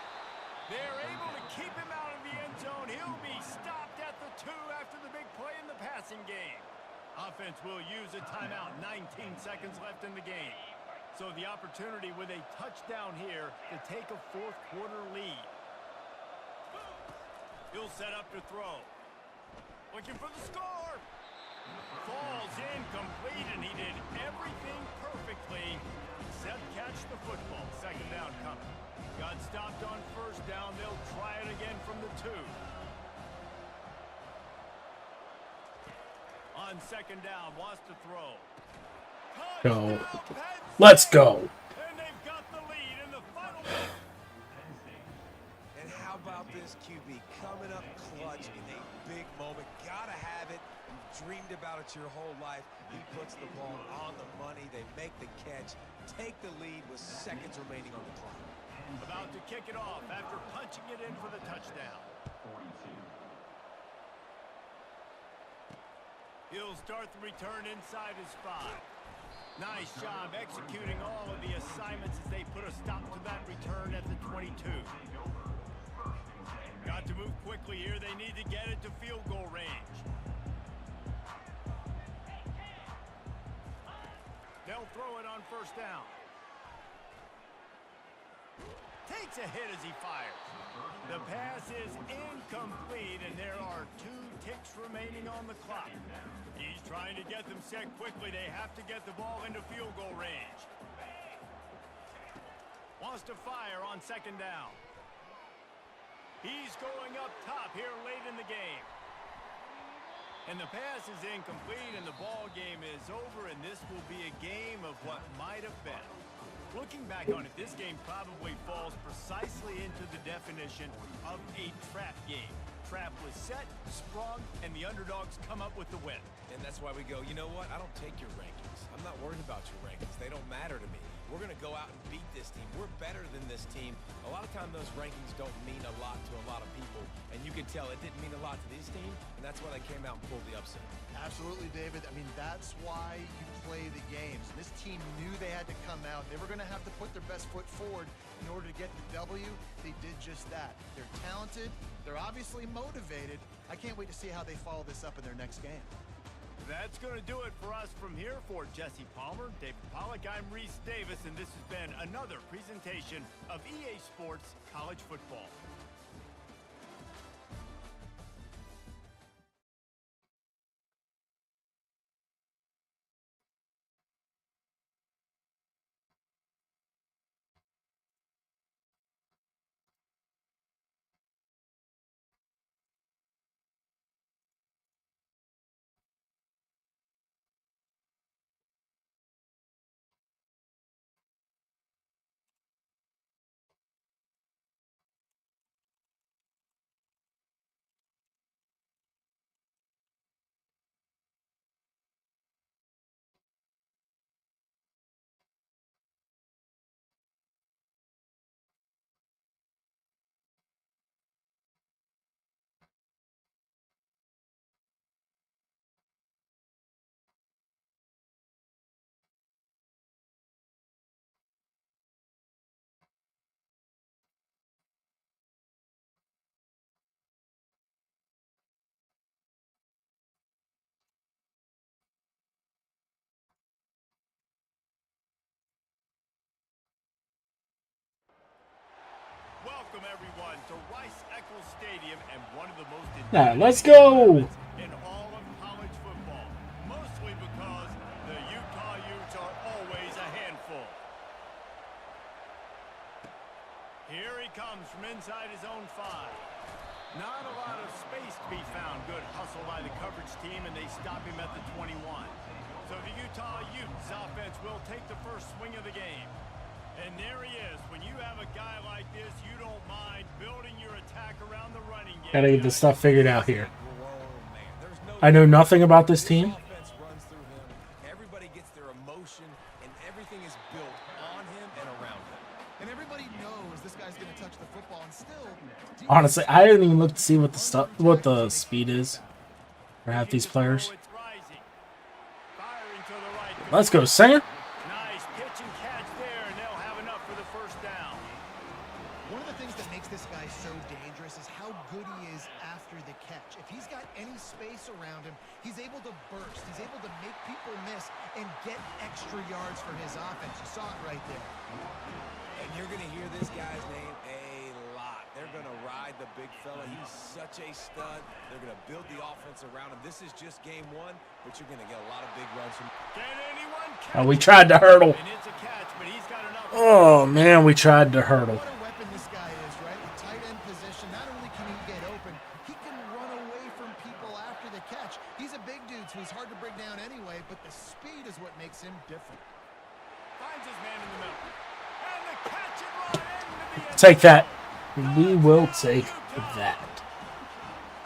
They're able to keep him out of the end zone. He'll be stopped at the 2 after the big play in the passing game. Offense will use a timeout. 19 seconds left in the game. So the opportunity with a touchdown here to take a 4th quarter lead. He'll set up to throw. Looking for the score. Falls incomplete, and he did everything perfectly except catch the football. 2nd down coming. Got stopped on 1st down. They'll try it again from the 2. On 2nd down, wants to throw. Go. Let's go. And they've got the lead in the final minute. And how about this QB coming up clutch in a big moment? Gotta have it. You've dreamed about it your whole life. He puts the ball on the money. They make the catch, take the lead with seconds remaining on the clock. About to kick it off after punching it in for the touchdown. 42. He'll start the return inside his 5. Nice job executing all of the assignments as they put a stop to that return at the 22. Got to move quickly here. They need to get it to field goal range. They'll throw it on 1st down. Takes a hit as he fires. The pass is incomplete, and there are 2 ticks remaining on the clock. He's trying to get them set quickly. They have to get the ball into field goal range. Wants to fire on 2nd down. He's going up top here late in the game. And the pass is incomplete, and the ball game is over, and this will be a game of what might have been. Looking back on it, this game probably falls precisely into the definition of a trap game. Trap was set, sprung, and the underdogs come up with the win. And that's why we go, you know what? I don't take your rankings. I'm not worried about your rankings. They don't matter to me. We're going to go out and beat this team. We're better than this team. A lot of times those rankings don't mean a lot to a lot of people. And you can tell it didn't mean a lot to this team. And that's why they came out and pulled the upset. Absolutely, David. I mean, that's why you play the games. This team knew they had to come out. They were going to have to put their best foot forward in order to get the W. They did just that. They're talented. They're obviously motivated. I can't wait to see how they follow this up in their next game. That's going to do it for us from here. For Jesse Palmer, David Pollack, I'm Reese Davis, and this has been another presentation of EA Sports College Football. Welcome everyone to Rice-Eccles Stadium and one of the most Now, let's go. in all of college football, mostly because the Utah Utes are always a handful. Here he comes from inside his own 5. Not a lot of space to be found. Good hustle by the coverage team, and they stop him at the 21. So the Utah Utes offense will take the first swing of the game. And there he is. When you have a guy like this, you don't mind building your attack around the running game. Gotta get this stuff figured out here. I know nothing about this team. Offense runs through him. Everybody gets their emotion, and everything is built on him and around him. And everybody knows this guy's going to touch the football, and still... Honestly, I didn't even look to see what the speed is for half these players. Let's go, Sam. Nice guy so dangerous is how good he is after the catch. If he's got any space around him, he's able to burst. He's able to make people miss and get extra yards for his offense. You saw it right there. And you're going to hear this guy's name a lot. They're going to ride the big fella. He's such a stud. They're going to build the offense around him. This is just game one, but you're going to get a lot of big runs from. Can anyone catch Oh, we tried to hurdle. And it's a catch, but he's got enough. Oh, man, we tried to hurdle. What a weapon this guy is, right? The tight end position, not only can he get open, he can run away from people after the catch. He's a big dude, so he's hard to bring down anyway, but the speed is what makes him different. Finds his man in the middle. And the catch and run into the end. Take that. We will take that.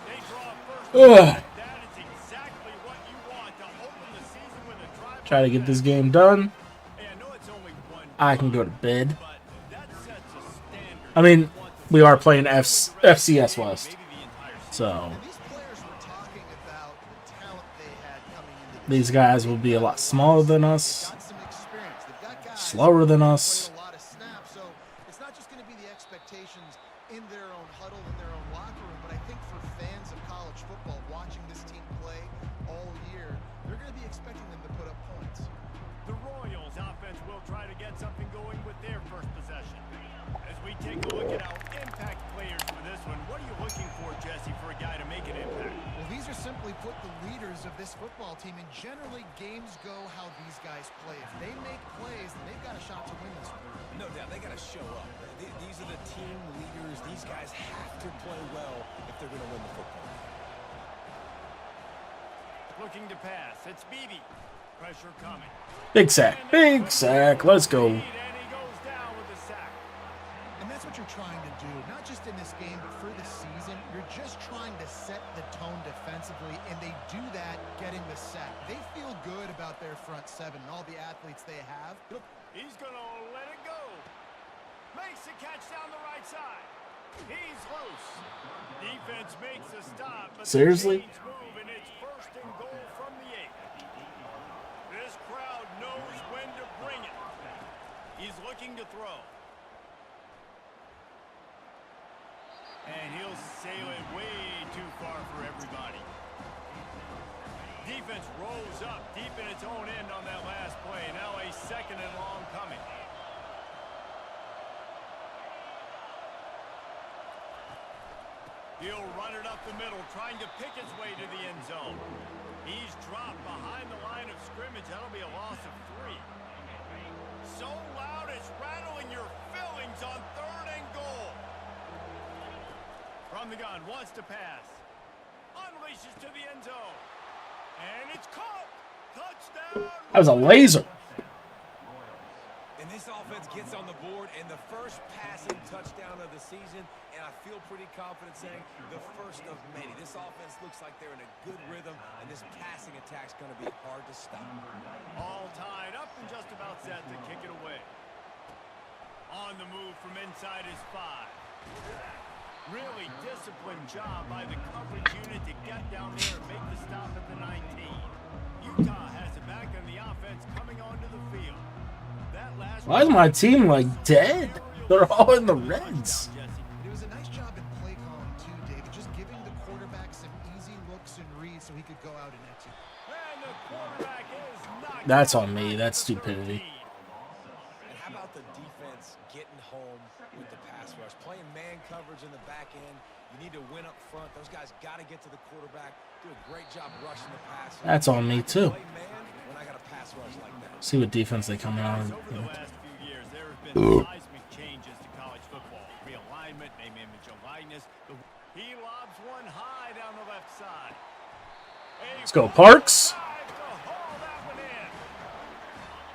They draw first. Ugh. That is exactly what you want to open the season with a drive. Try to get this game done. Hey, I know it's only one, I can go to bed. but that sets a standard. I mean, we are playing FCS West. Maybe the entire season. So, And these players were talking about the talent they had coming into these guys will be a lot smaller than us, got some experience. They've got guys slower than who us. played a lot of snaps, so it's not just going to be the expectations in their own huddle, in their own locker room, but I think for fans of college football watching this team play all year, they're going to be expecting them to put up points. The Royals offense will try to get something going with their first possession. As we take a look at our impact players for this one, what are you looking for, Jesse, for a guy to make an impact? Well, these are simply put the leaders of this football team, and generally games go how these guys play. If they make plays, then they've got a shot to win this one. No doubt, they got to show up. These are the team leaders. These guys have to play well if they're going to win the football game. Looking to pass. It's Beebe. Pressure coming. Big sack. Big sack. Let's go. And he goes down with a sack. And that's what you're trying to do, not just in this game, but for the season. You're just trying to set the tone defensively, and they do that getting the sack. They feel good about their front seven and all the athletes they have. He's going to let it go. Makes the catch down the right side. He's loose. Defense makes a stop. But Seriously? the Saints move, and it's first and goal from the 8. This crowd knows when to bring it. He's looking to throw. And he'll sail it way too far for everybody. Defense rolls up deep in its own end on that last play. Now a second and long coming. He'll run it up the middle, trying to pick his way to the end zone. He's dropped behind the line of scrimmage. That'll be a loss of 3. So loud it's rattling your fillings on 3rd and goal. From the gun, wants to pass. Unleashes to the end zone. And it's caught. Touchdown. That was a laser. And this offense gets on the board, and the first passing touchdown of the season, and I feel pretty confident saying the first of many. This offense looks like they're in a good rhythm, and this passing attack's going to be hard to stop. All tied up and just about set to kick it away. On the move from inside his 5. Really disciplined job by the coverage unit to get down there and make the stop at the 19. Utah has it back on the offense coming onto the field. That last Why is my team like dead? They're all in the reds. It was a nice job in play calling too, David, just giving the quarterback some easy looks and reads so he could go out and execute. And the quarterback is knocked That's out on me. by That's the stupidity. 13. And how about the defense getting home with the pass rush? Playing man coverage in the back end. You need to win up front. Those guys got to get to the quarterback. Do a great job rushing the pass. That's on me too. Play man when I got a pass rush like that. See what defense they come out. Over the last few years, there have been seismic changes to college football. Realignment, name, image, and likeness. He lobs one high down the left side. Let's go, Parks. To haul that one in.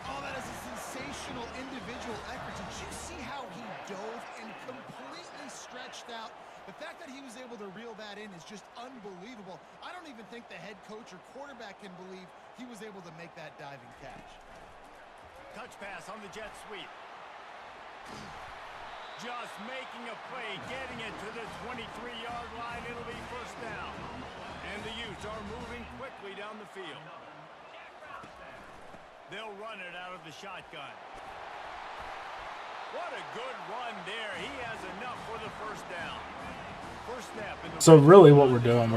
Oh, that is a sensational individual effort. Did you see how he dove and completely stretched out? The fact that he was able to reel that in is just unbelievable. I don't even think the head coach or quarterback can believe he was able to make that diving catch. Touch pass on the jet sweep. Just making a play, getting it to the 23-yard line. It'll be first down. And the Utes are moving quickly down the field. They'll run it out of the shotgun. What a good run there. He has enough for the first down. First snap in the So really what we're doing,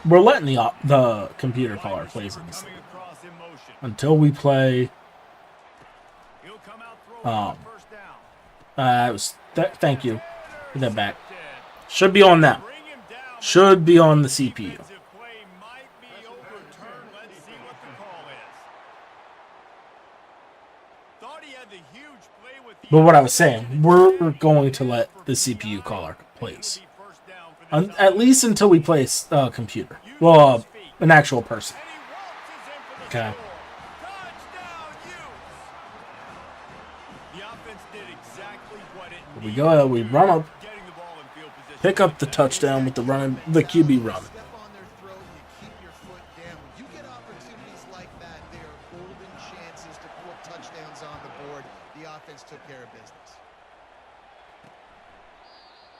we're letting the computer call our plays in this coming across in motion. until we play. He'll come out throwing for first down. Thank you. Get that back. Should be on them. Bring him down. Should be on the CPU. Defensive play might be overturned. Let's see what the call is. Thought he had the huge play with the But what I was saying, we're going to let the CPU call our plays. first down for this At least until we play a computer. Well, an actual person. And he waltzes in for the Okay. score. Touchdown, Utes. The offense did exactly what it We needed go, we run up, getting the ball in field position. pick up the touchdown with the QB run. Step on their throat, you keep your foot down. When you get opportunities like that, they are golden chances to put touchdowns on the board. The offense took care of business.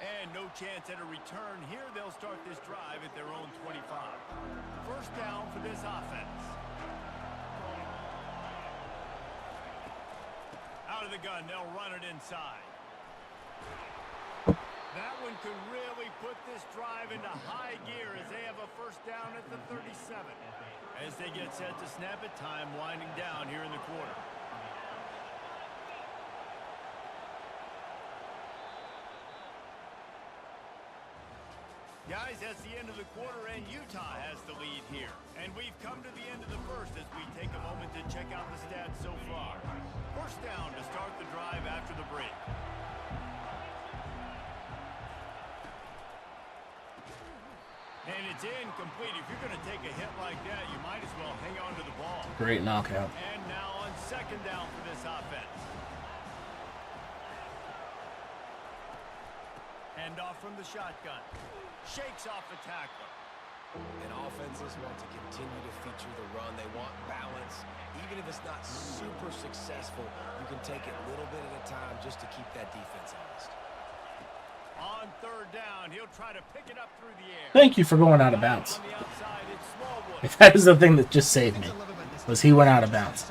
And no chance at a return here. They'll start this drive at their own 25. First down for this offense. Out of the gun, they'll run it inside. That one could really put this drive into high gear as they have a first down at the 37. As they get set to snap it, time winding down here in the quarter. Guys, that's the end of the quarter, and Utah has the lead here. And we've come to the end of the first as we take a moment to check out the stats so far. First down to start the drive after the break. And it's incomplete. If you're going to take a hit like that, you might as well hang on to the ball. Great knockout. And now on second down for this offense. Hand off from the shotgun. Shakes off the tackler. And offenses want to continue to feature the run. They want balance. Even if it's not super successful, you can take it a little bit at a time just to keep that defense honest. On third down, he'll try to pick it up through the air. Thank you for going out of bounds. On the outside, it's Smallwood. That is the thing that just saved me, was he went out of bounds.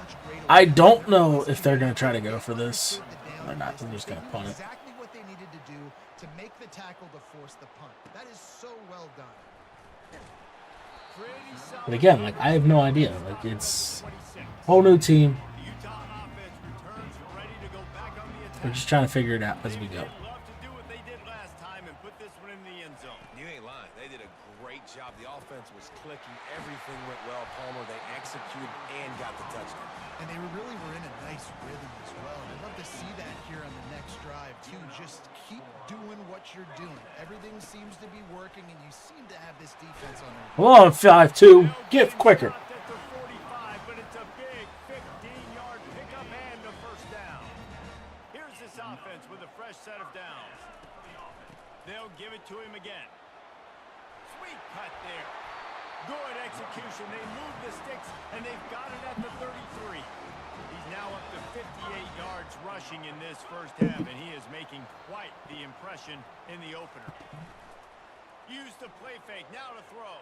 I don't know if they're going to try to go for this or not. They're just going to punt it. Exactly what they needed to do to make the tackle to force the punt. That is so well done. Pretty solid. But again, like, I have no idea. Like, it's a whole new team. The Utah offense returns ready to go back on the attack. We're just trying to figure it out as we go. They'd love to do what they did last time and put this one in the end zone. You ain't lying. They did a great job. The offense was clicking. Everything went well. Palmer, they executed and got the touchdown. And they really were in a nice rhythm as well. I'd love to see that here on the next drive, too. Just keep doing what you're doing. Everything seems to be working, and you seem to have this defense on their Well, on 5-2, get quicker. At the 45, but it's a big 15-yard pickup and a first down. Here's this offense with a fresh set of downs. They'll give it to him again. Sweet cut there. Good execution. They move the sticks, and they've got it at the 33. He's now up to 58 yards rushing in this first half, and he is making quite the impression in the opener. Use the play fake. Now to throw.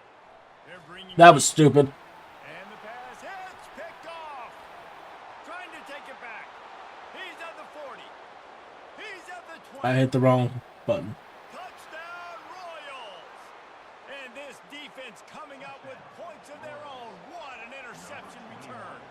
They're bringing That was stupid. and the pass hits, picked off. Trying to take it back. He's at the 40. He's at the 20. I hit the wrong button. Touchdown Royals. And this defense coming out with points of their own. What an interception return.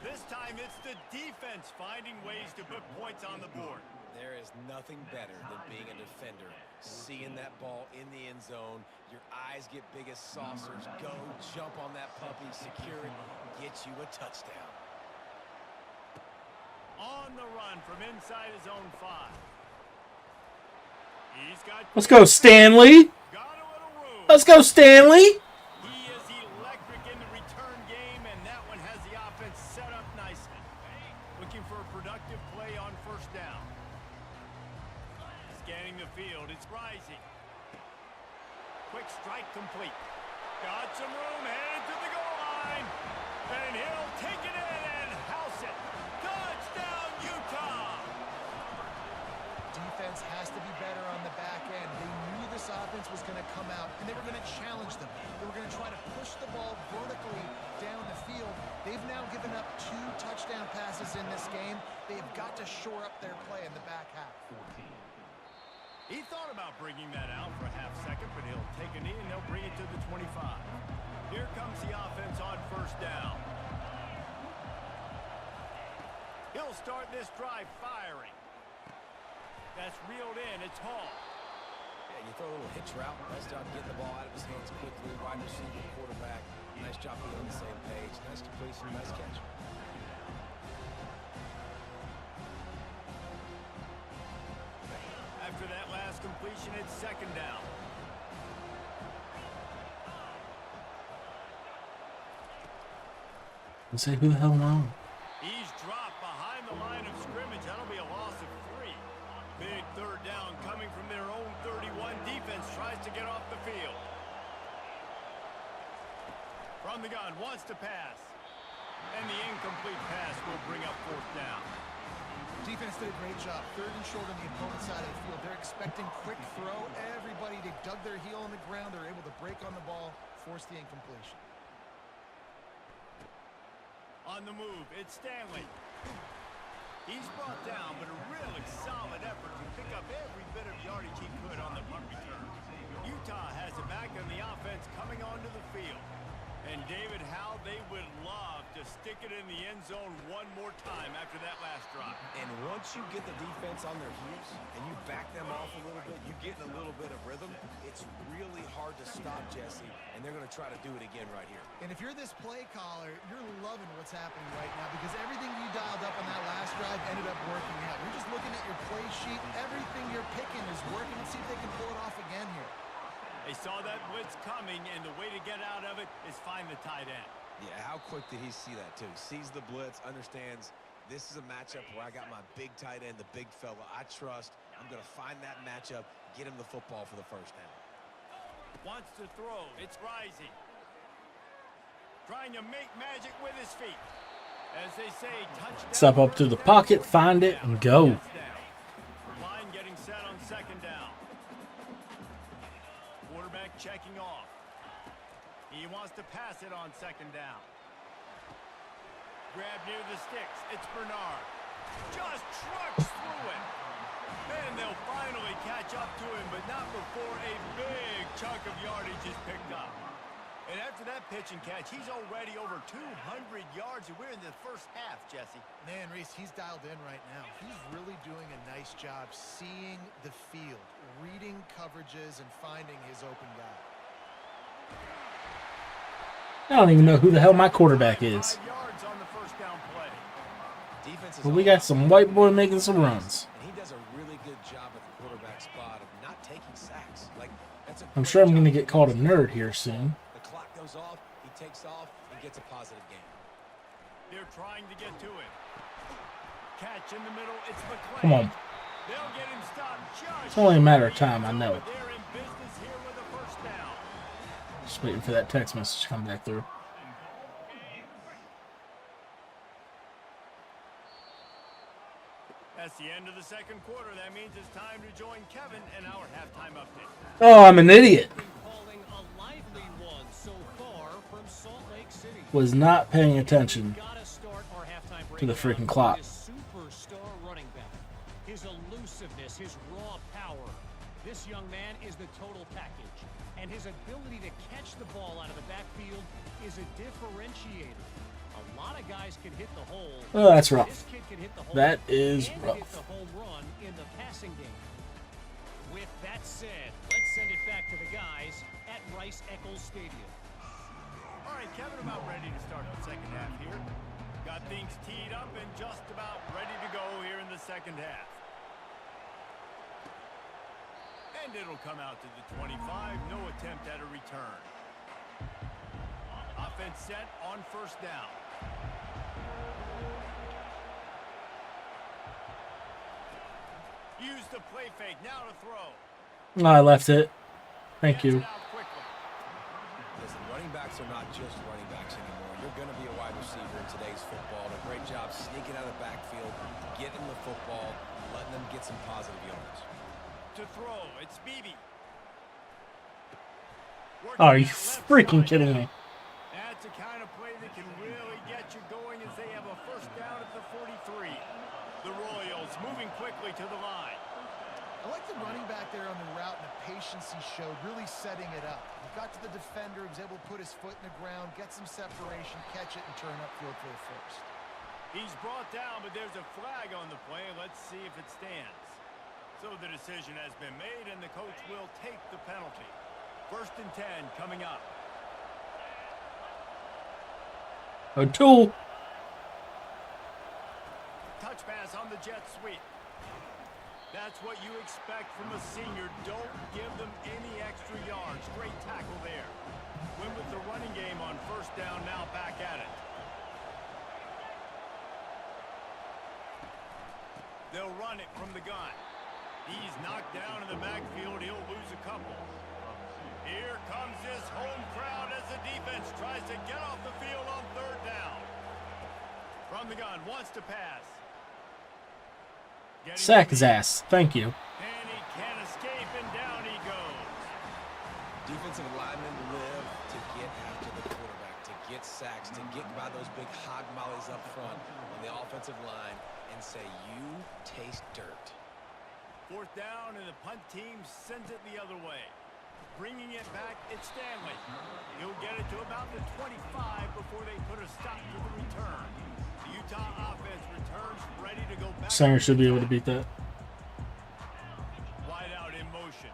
This time it's the defense finding ways to put points on the board. There is nothing better than being a defender. Seeing that ball in the end zone, your eyes get big as saucers. Go, jump on that puppy, secure it, get you a touchdown. On the run from inside his own 5. He's got Let's go, Stanley. got a little room. Let's go, Stanley. He is electric in the return game, and that one has the offense set up nicely. Looking for a productive play on first down. Scanning the field, it's rising. Quick strike complete. Got some room, headed to the goal line. And he'll take it in and house it. Touchdown, Utah! defense has to be better on the back end. They knew this offense defense was going to come out and they were going to challenge them. They were going to try to push the ball vertically down the field. They've now given up 2 touchdown passes in this game. They've got to shore up their play in the back half. He thought about bringing that out for a half second, but he'll take a knee and they'll bring it to the 25. Here comes the offense on first down. He'll start this drive firing. That's reeled in. It's Hall. Yeah, you throw a little hitch route. Nice job getting the ball out of his hands quickly. Wide receiver, quarterback. Nice job being on the same page. Nice completion, nice catch. After that last completion, it's second down. And say, who the hell am I? He's dropped behind the line of scrimmage. That'll be a loss of 3. Big third down coming from their own 31. Defense tries to get off the field. From the gun, wants to pass. And the incomplete pass will bring up fourth down. Defense did a great job. 3rd and short on the opponent's side of the field. They're expecting quick throw. Everybody, they dug their heel on the ground. They're able to break on the ball, force the incompletion. On the move, it's Stanley. He's brought down, but a really solid effort to pick up every bit of yardage he could on the punt return. Utah has it back on the offense coming onto the field. And David, how they would love to stick it in the end zone one more time after that last drive. And once you get the defense on their heels and you back them off a little bit, you get in a little bit of rhythm, it's really hard to stop, Jesse, and they're going to try to do it again right here. And if you're this play caller, you're loving what's happening right now because everything you dialed up on that last drive ended up working out. You're just looking at your play sheet. Everything you're picking is working. Let's see if they can pull it off again here. They saw that blitz coming, and the way to get out of it is find the tight end. Yeah, how quick did he see that, too? Sees the blitz, understands this is a matchup where I got my big tight end, the big fella I trust. I'm going to find that matchup, get him the football for the first down. Wants to throw. It's Rising. Trying to make magic with his feet. As they say, touchdown. Step up to the pocket, find it, and go. Line getting set on second down. Quarterback checking off. He wants to pass it on second down. Grab near the sticks. It's Bernard. Just trucks through it. And they'll finally catch up to him, but not before a big chunk of yardage is picked up. And after that pitch and catch, he's already over 200 yards, and we're in the first half, Jesse. Man, Reese, he's dialed in right now. He's really doing a nice job seeing the field, reading coverages, and finding his open guy. I don't even know who the hell my quarterback is. 5 yards on the first down play. Defense is But we got some white boy making some runs. and he does a really good job at the quarterback spot of not taking sacks. Like, that's a I'm great sure I'm going to job. get called a nerd here soon. The clock goes off, he takes off, and gets a positive gain. They're trying to get to it. Catch in the middle. It's McClain. Come on. They'll get him stopped just It's only a matter of time, I know. They're in business here with a first down. Just waiting for that text message to come back through. That's the end of the second quarter. That means it's time to join Kevin in our halftime update. Oh, I'm an idiot. Calling a lively one so far from Salt Lake City. Was not paying attention Gotta start our halftime to the breakdown freaking clock. with his superstar running back. His elusiveness, his raw power. This young man is the total package. And his ability to catch the ball out of the backfield is a differentiator. A lot of guys can hit the hole. Oh, that's rough. This kid can hit the hole. That is and rough. hit the home run in the passing game. With that said, let's send it back to the guys at Rice-Eccles Stadium. All right, Kevin, about ready to start the second half here. Got things teed up and just about ready to go here in the second half. And it'll come out to the 25. No attempt at a return. Offense set on first down. Use the play fake. Now to throw. No, I left it. Thank you. Gets it out quickly. Listen, running backs are not just running backs anymore. You're going to be a wide receiver in today's football. A great job sneaking out of the backfield, getting the football, letting them get some positive yards. To throw. It's Beebe. Oh, are you freaking kidding me? That's the kind of play that can really get you going as they have a first down at the 43. The Royals moving quickly to the line. I like the running back there on the route and the patience he showed, really setting it up. He got to the defender, was able to put his foot in the ground, get some separation, catch it, and turn upfield for the first. He's brought down, but there's a flag on the play. Let's see if it stands. So the decision has been made, and the coach will take the penalty. 1st and 10 coming up. O'Toole. Touch pass on the jet sweep. That's what you expect from a senior. Don't give them any extra yards. Great tackle there. Win with the running game on 1st down, now back at it. They'll run it from the gun. He's knocked down in the backfield. He'll lose a couple. Here comes this home crowd as the defense tries to get off the field on 3rd down. From the gun, wants to pass. Sack his ass. Thank you. And he can't escape, and down he goes. Defensive linemen live to get after the quarterback, to get sacks, to get by those big hog mollies up front on the offensive line and say, you taste dirt. 4th down, and the punt team sends it the other way. Bringing it back, it's Stanley. He'll get it to about the 25 before they put a stop to the return. The Utah offense returns, ready to go back. Sanger should be able to beat that. Wide out in motion.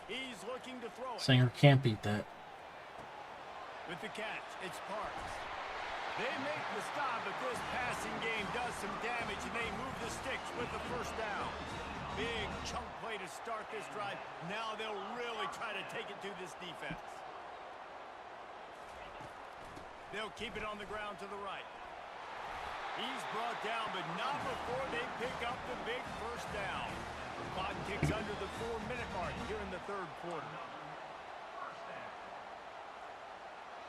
He's looking to throw it. Sanger can't beat that. With the catch, it's Parks. They make the stop, but this passing game does some damage, and they move the sticks with the 1st down. Big chunk play to start this drive. Now they'll really try to take it to this defense. They'll keep it on the ground to the right. He's brought down, but not before they pick up the big 1st down. Clock ticks under the 4-minute mark here in the 3rd quarter.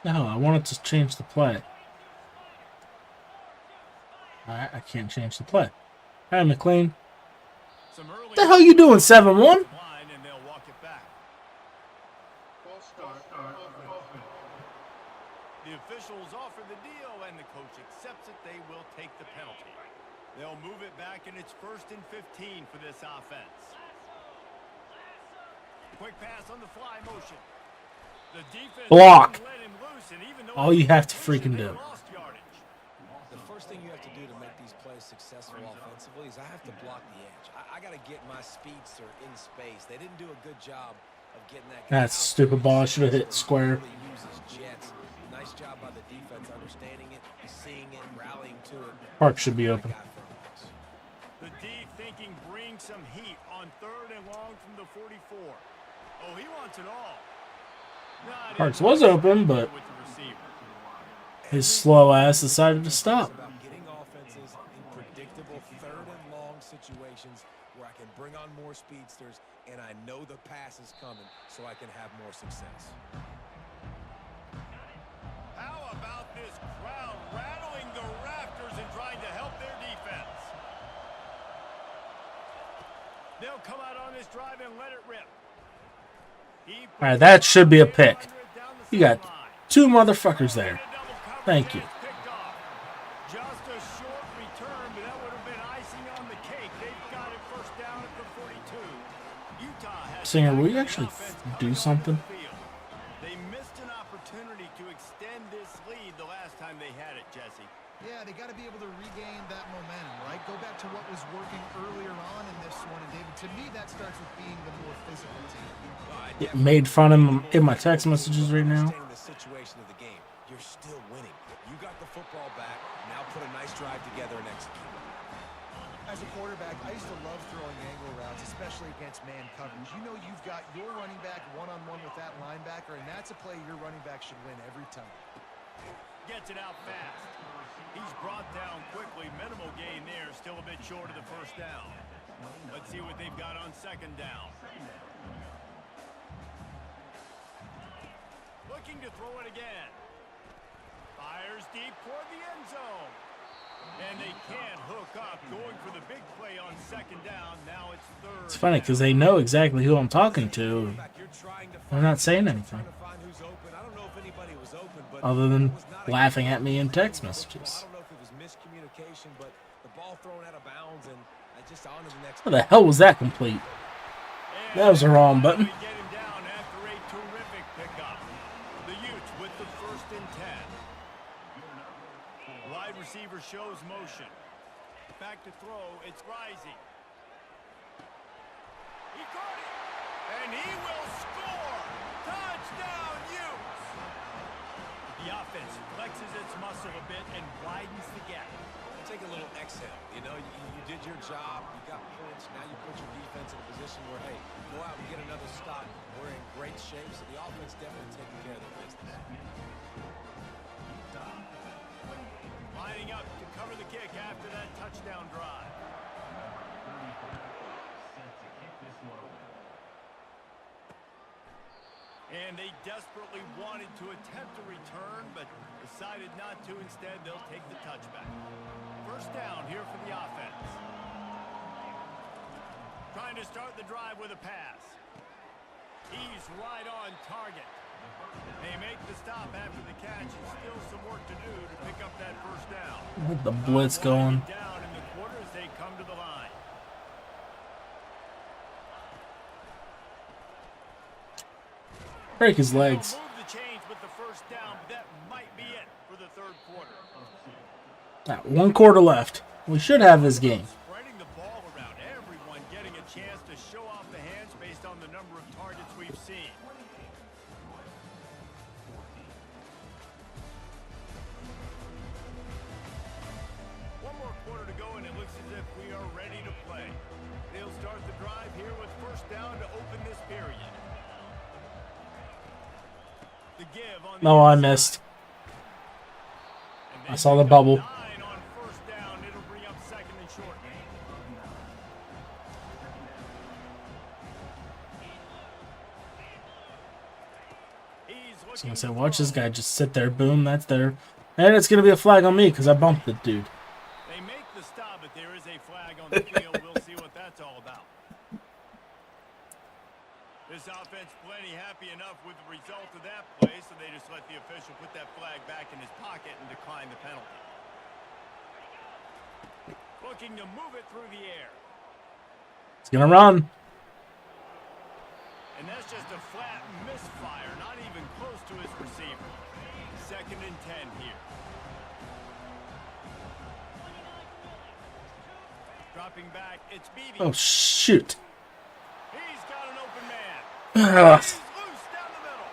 No, I wanted to change the play. Alright, I can't change the play. Hi, McLean. What the hell you doing, 7-1? And they'll walk it back. The officials offer the deal, and the coach accepts it. They will take the penalty. They'll move it back, and it's 1st and 15 for this offense. Quick pass on the fly motion. The defense Block. let him loose, and even though All you have to freaking do. lost yardage. The first thing you have to do to make these plays successful offensively is I have to block the edge. I got to get my speedster in space. They didn't do a good job of getting that guy That's a stupid ball. I should have hit square. Really uses jets. Nice job by the defense understanding it, seeing it, rallying to it. Park should be open. The D thinking bring some heat on 3rd and long from the 44. Oh, he wants it all. Not Parks in was open, but with the receiver. his slow ass decided to stop. About getting offenses in predictable 3rd and long situations where I can bring on more speedsters and I know the pass is coming so I can have more success. How about this crowd rattling the rafters and trying to help their defense? They'll come out on this drive and let it rip. Alright, that should be a pick. You got 2 motherfuckers there. Thank you. Just a short return, but that would have been icing on the cake. They've got it 1st down at the 42. Utah has Singer, will you actually do something? They missed an opportunity to extend this lead the last time they had it, Jesse. Yeah, they got to be able to regain that momentum, right? Go back to what was working earlier on in this one. And David, to me, that starts with being the more physical team. It made fun of him in my text messages right now. The situation of the game, you're still winning. You got the football back. Now put a nice drive together and execute. As a quarterback, I used to love throwing angle routes, especially against man coverage. You know you've got your running back one-on-one with that linebacker, and that's a play your running back should win every time. Gets it out fast. He's brought down quickly. Minimal gain there. Still a bit short of the 1st down. Let's see what they've got on 2nd down. Looking to throw it again. Fires deep toward the end zone. And they can't hook up. Going for the big play on 2nd down. Now it's 3rd. It's funny because they know exactly who I'm talking to. You're trying to I'm not saying anything. Trying to find who's open. I don't know if anybody was open, but Other than it was not a laughing good at me in football. text messages. I don't know if it was miscommunication, but the ball thrown out of bounds and I just on to the next. How the hell was that complete? That was the wrong button. Get him down after a terrific pickup. The Utes with the 1st and 10. Wide receiver shows motion. Back to throw. It's Rising. He caught it. And he will score. Touchdown, Utes. The offense flexes its muscle a bit and widens the gap. Take a little exhale. You know, you did your job. You got points. Now you put your defense in a position where, hey, go out and get another stop. We're in great shape, so the offense definitely taking care of their business. Lining up to cover the kick after that touchdown drive. Set to kick this one away. And they desperately wanted to attempt a return, but decided not to. Instead, they'll take the touchback. 1st down here for the offense. Trying to start the drive with a pass. He's right on target. They make the stop after the catch, and still some work to do to pick up that 1st down. With the blitz going. Down in the quarter as they come to the line. Break his legs. They'll move the chains with the 1st down, but that might be it for the 3rd quarter. Now, 1 quarter left. We should have this game. Spreading the ball around, everyone getting a chance to show off the hands based on the number of targets we've seen. One more quarter to go, and it looks as if we are ready to play. They'll start the drive here with 1st down to open this period. The give on the No, I inside. missed. And I they saw the pick up bubble. 9 on 1st down. It'll bring up 2nd and short. I was gonna say, watch this guy just sit there. Boom, that's there. And it's gonna be a flag on me because I bumped the dude. They make the stop, but there is a flag on the field. We'll see what that's all about. This offense plenty happy enough with the result of that play, so they just let the official put that flag back in his pocket and decline the penalty. Looking to move it through the air. It's gonna run. And that's just a flat misfire, not even close to his receiver. 2nd and 10 here. Dropping back, it's Beebe. Oh shoot. He's got an open man. Ugh. He's loose down the middle.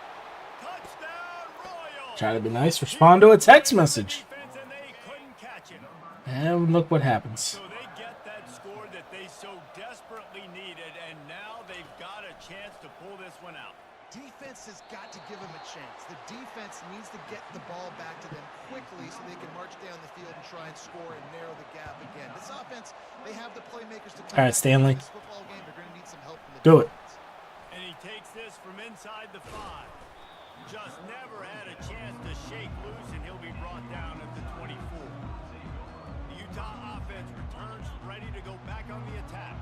Touchdown, Royals. Try to be nice. Respond to a text message. Defense, and they couldn't catch him. And look what happens. So they get that score that they so desperately needed, and now they've got a chance to pull this one out. Defense has got to give them a chance. The defense needs to get the ball back to them quickly so they can march down the field and try and score and narrow the gap again. This offense, they have the playmakers to come All right, back Stanley. in this football game. They're going to need some help from the Do it. defense. And he takes this from inside the 5. Just never had a chance to shake loose, and he'll be brought down at the 24. The Utah offense returns ready to go back on the attack.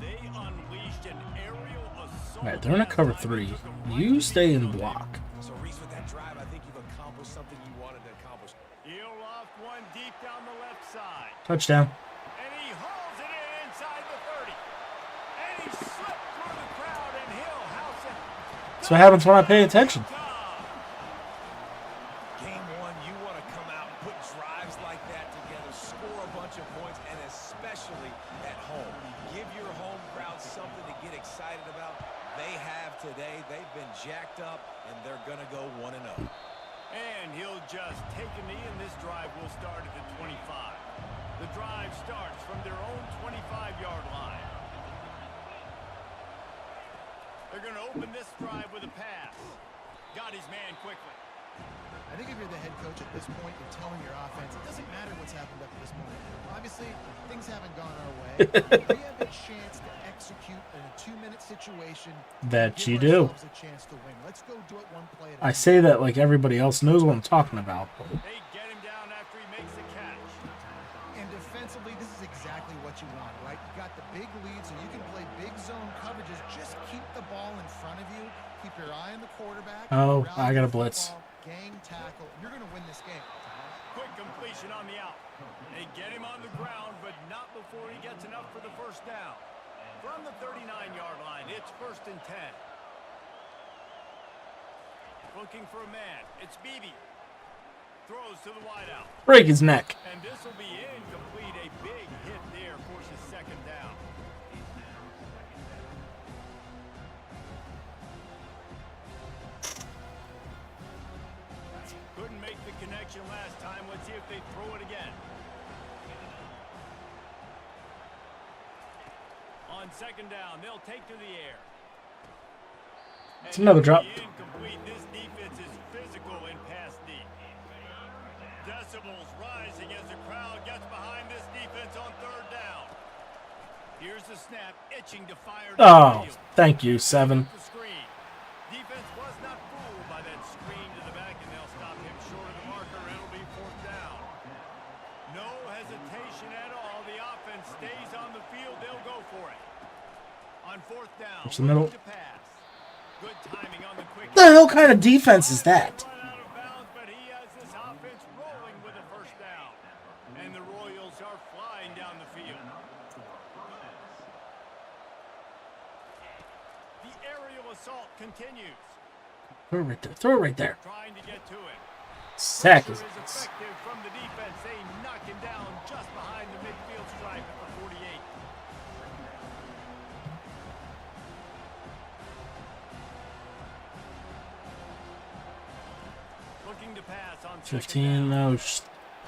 They unleashed an aerial assault. All right, they're in a cover 3. You stay in block. So, Reese, with that drive, I think you've accomplished something you wanted to accomplish. He'll loft one deep down the left side. Touchdown. And he hauls it in inside the 30. And he slipped through the crowd, and he'll house it. That's what happens when I pay attention. Game 1, you want to come out, put drives like that together, score a bunch of points, and especially at home. Give your home crowd something to get excited about. They have today. They've been jacked up, and they're going to go 1-0. And he'll just take a knee, and this drive will start at the 25. The drive starts from their own 25-yard line. They're going to open this drive with a pass. Got his man quickly. I think if you're the head coach at this point, you're telling your offense, it doesn't matter what's happened up to this point. Obviously, things haven't gone our way. We have a chance to execute in a 2-minute situation. That give you do. ourselves a chance to win. Let's go do it one play at a I time. say that like everybody else knows what I'm talking about. They get him down after he makes the catch. And defensively, this is exactly what you want, right? You got the big lead, so you can play big zone coverages. Just keep the ball in front of you. Keep your eye on the quarterback. Oh, rally I got a the blitz. football, gang tackle. You're going to win this game. Quick completion on the out. They get him on the ground, but not before he gets enough for the first down. From the 39-yard line, it's 1st and 10. Looking for a man. It's Beebe. Throws to the wideout. Break his neck. And this will be incomplete. A big hit there forces 2nd down. Couldn't make the connection last time. Let's see if they throw it again. On 2nd down, they'll take to the air. It's another drop. Incomplete. This defense is physical in pass deep. Decibels rising as the crowd gets behind this defense on 3rd down. Here's the snap, itching to fire. Oh, thank you, 7. The screen. Defense was not fooled by that screen to the back, and they'll stop him short of the marker. It'll be 4th down. No hesitation at all. The offense stays on the field. They'll go for it. On 4th down, There's the middle. to pass. Good timing on the quick. What the hell kind of defense is that? Run out of bounds, but he has this offense rolling with a 1st down. And the Royals are flying down the field. The aerial assault continues. Throw it right there. Throw it right there. Trying to get to it. Sack Pressure his is ass. effective from the defense. They knock him down just behind the midfield stripe at the 48. Looking to pass on 15. No.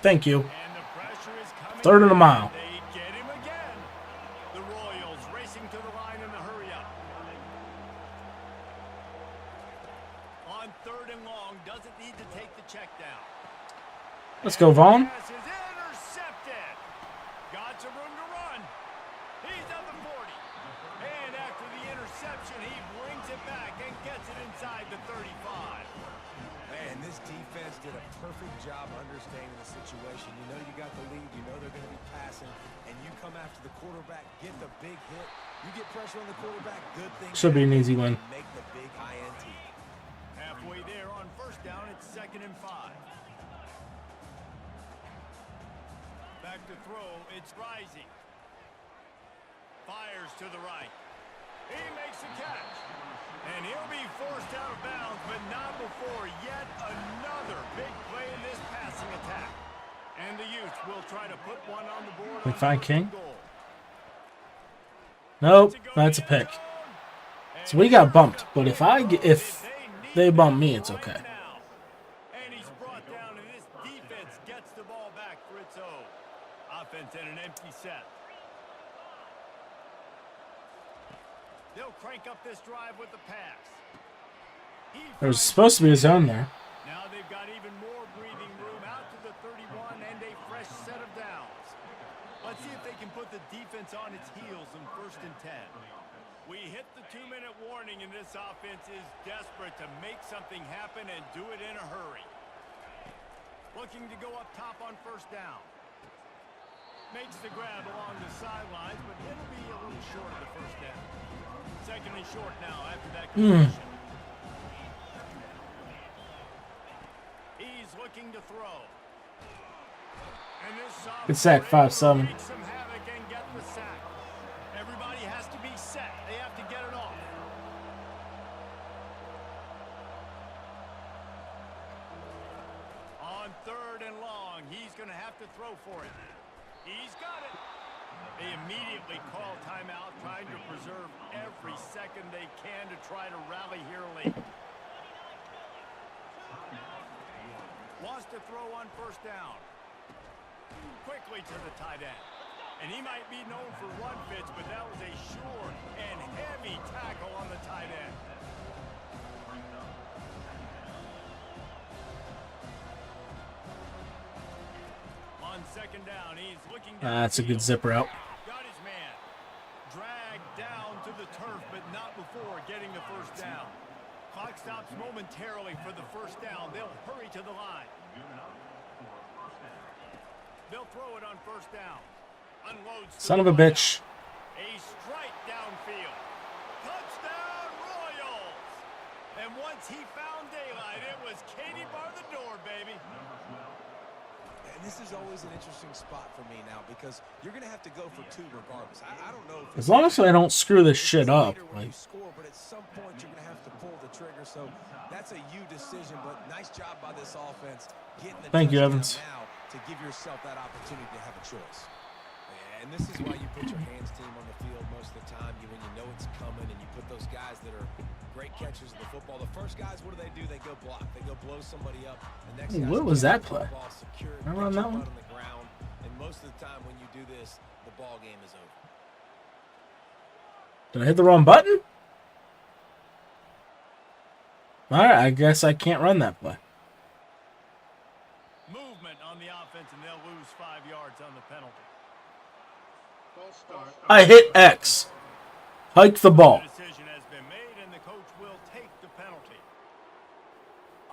Thank you. And the pressure is coming. 3rd and a mile. They get him again. The Royals racing to the line in the hurry up. On 3rd and long, doesn't need to take the check down. Let's go, Vaughn. Pass is intercepted. Got some room to run. He's at the 40. And after the interception, he brings it back and gets it inside the 35. Man, this defense did a perfect job understanding the situation. You know you got the lead. You know they're going to be passing. And you come after the quarterback, get the big hit. You get pressure on the quarterback, good thing. Should be an easy win. Make the big INT. Halfway there on 1st down, it's 2nd and 5. Back to throw, it's Rising. Fires to the right. He makes the catch. And he'll be forced out of bounds, but not before yet another big play in this passing attack. And the Utes will try to put one on the board. We on find 4th King? and goal. Nope, that's a pick. So we got bumped, but if they bump me, it's okay. And he's brought down, and this defense gets the ball back for its own. Offense in an empty set. They'll crank up this drive with the pass. There's supposed to be a zone there. Now they've got even more breathing room out to the 31 and a fresh set of downs. Let's see if they can put the defense on its heels in 1st and 10. We hit the 2-minute warning, and this offense is desperate to make something happen and do it in a hurry. Looking to go up top on 1st down. Makes the grab along the sidelines, but it'll be a little short of the 1st down. 2nd and short now after that completion. He's looking to throw. And this Good sack, 5-7. make some havoc and get the sack. Everybody has to be set. They have to get it off. On 3rd and long, he's going to have to throw for it. He's got it. They immediately call timeout, trying to preserve every second they can to try to rally here late. Wants to throw on 1st down. Quickly to the tight end. And he might be known for run fits, but that was a sure and heavy tackle on the tight end. On 2nd down, he's looking down. That's a good zip route. Got his man. Dragged down to the turf, but not before getting the 1st down. Clock stops momentarily for the 1st down. They'll hurry to the line. They'll throw it on 1st down. Unloads. Son of a bitch. A strike downfield. Touchdown Royals. And once he found daylight, it was Katie bar the door, baby. And this is always an interesting spot for me now because you're going to have to go for two regardless. I don't know if As long as I don't screw this shit up. when you score, but at some point you're going to have to pull the trigger. So that's a you decision, but nice job by this offense getting the Thank you, touchdown Evans. now to give yourself that opportunity to have a choice. And this is why you put your hands team on the field most of the time. When you know it's coming and you put those guys that are great catchers of the football. The first guys, what do? They go block. They go blow somebody up. The next What was that play? Secure, Remember on that one? on the ground. And most of the time when you do this, the ball game is over. Did I hit the wrong button? Alright, I guess I can't run that play. Movement on the offense, and they'll lose 5 yards on the penalty. I hit X. Hike the ball. The decision has been made, and the coach will take the penalty.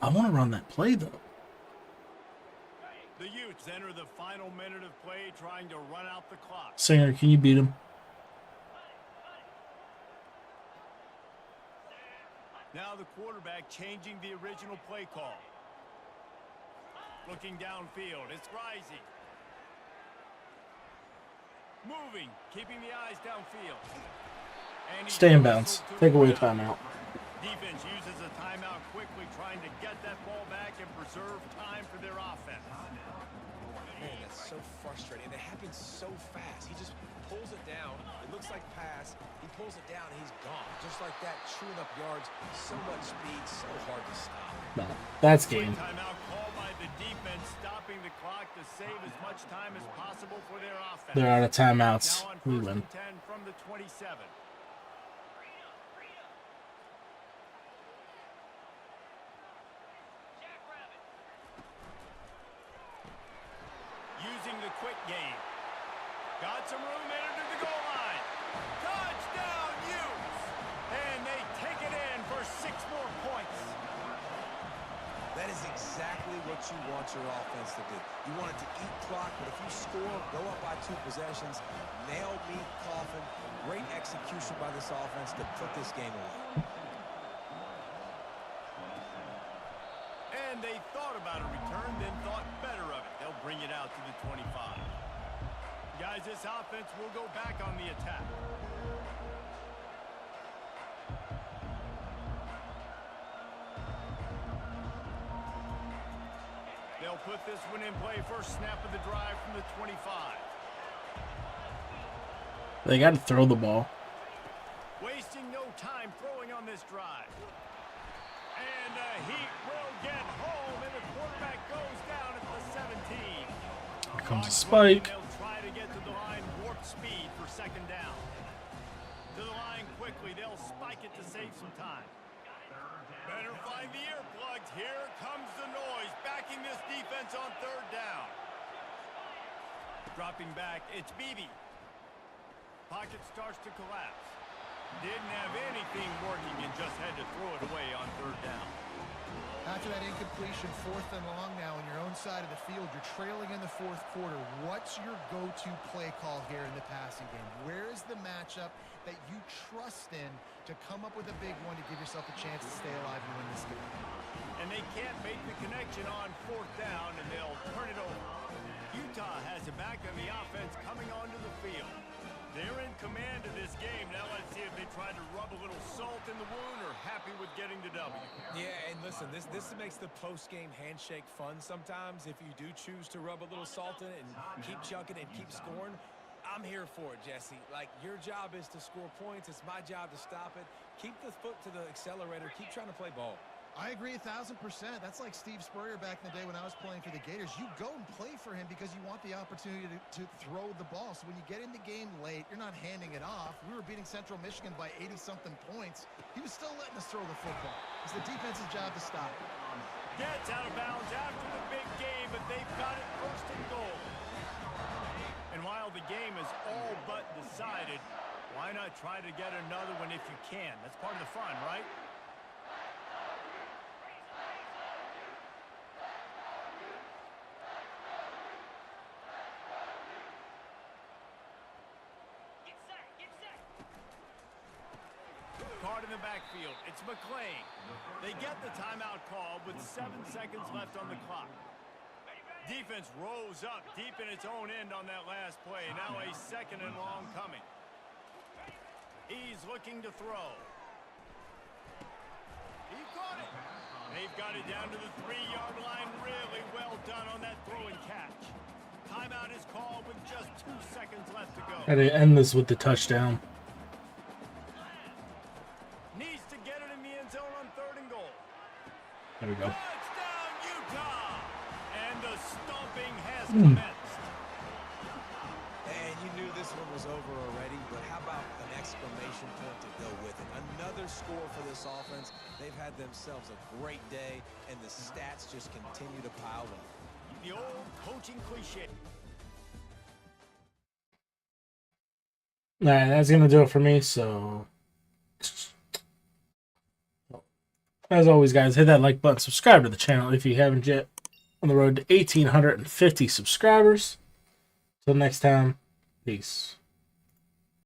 I want to run that play, though. The Utes enter the final minute of play, trying to run out the clock. Singer, can you beat him? Now the quarterback changing the original play call. Looking downfield, it's rising. Moving, keeping the eyes downfield. And he Stay in bounds. whistled to Take the away ground. timeout. Defense uses a timeout quickly, trying to get that ball back and preserve time for their offense. Man, that's so frustrating. It happens so fast. He just pulls it down. It looks like pass. He pulls it down, and he's gone. Just like that, chewing up yards. So much speed, so hard to stop. No, that's game. Timeout called by the defense, stopping the clock to save as much time as possible for their offense. They're out of timeouts. Now on We 1st win. and 10 from the 27. Using the quick game. Got some room into the goal line. Touchdown, Utes! And they take it in for 6 more points. That is exactly what you want your offense to do. You want it to eat clock, but if you score, go up by 2 possessions, nail, meet, coffin. Great execution by this offense to put this game away. And they thought about a return, then thought better of it. They'll bring it out to the 25. Guys, this offense will go back on the attack. They'll put this one in play. First snap of the drive from the 25. They got to throw the ball. Wasting no time throwing on this drive. And the Heat will get home, and the quarterback goes down at the 17. Here comes a spike. They'll try to get to the line, warp speed for 2nd down. To the line quickly, they'll spike it to save some time. Better find the earplugs. Here comes the noise, backing this defense on 3rd down. Dropping back, it's Beebe. Pocket starts to collapse. Didn't have anything working and just had to throw it away on 3rd down. After that incompletion, 4th and long now on your own side of the field, you're trailing in the 4th quarter. What's your go-to play call here in the passing game? Where is the matchup that you trust in to come up with a big one to give yourself a chance to stay alive and win this game? And they can't make the connection on 4th down, and they'll turn it over. Utah has it back on the offense coming onto the field. They're in command of this game. Now let's see if they try to rub a little salt in the wound or happy with getting the W. Yeah, and listen, this makes the post-game handshake fun sometimes. If you do choose to rub a little salt in it and keep chucking and keep scoring, I'm here for it, Jesse. Like, your job is to score points. It's my job to stop it. Keep the foot to the accelerator. Keep trying to play ball. I agree 1,000%. That's like Steve Spurrier back in the day when I was playing for the Gators. You go and play for him because you want the opportunity to throw the ball. So when you get in the game late, you're not handing it off. We were beating Central Michigan by 80-something points. He was still letting us throw the football. It's the defense's job to stop it. Gets out of bounds after the big game, but they've got it 1st and goal. And while the game is all but decided, why not try to get another one if you can? That's part of the fun, right? caught in the backfield. It's McClain. They get the timeout call with 7 seconds left on the clock. Defense rose up deep in its own end on that last play. Now a 2nd and long coming. He's looking to throw. He caught it. They've got it down to the 3-yard line. Really well done on that throw and catch. Timeout is called with just 2 seconds left to go. How do you end this with the touchdown? Needs to get it in the end zone on 3rd and goal. There we go. Touchdown, Utah! And the stomping has commenced. And you knew this one was over already, but how about an exclamation point to go with it? Another score for this offense. They've had themselves a great day, and the stats just continue to pile up. The old coaching cliche. All right, that's going to do it for me. So, as always, guys, hit that like button. Subscribe to the channel if you haven't yet. On the road to 1,850 subscribers. Till next time, peace.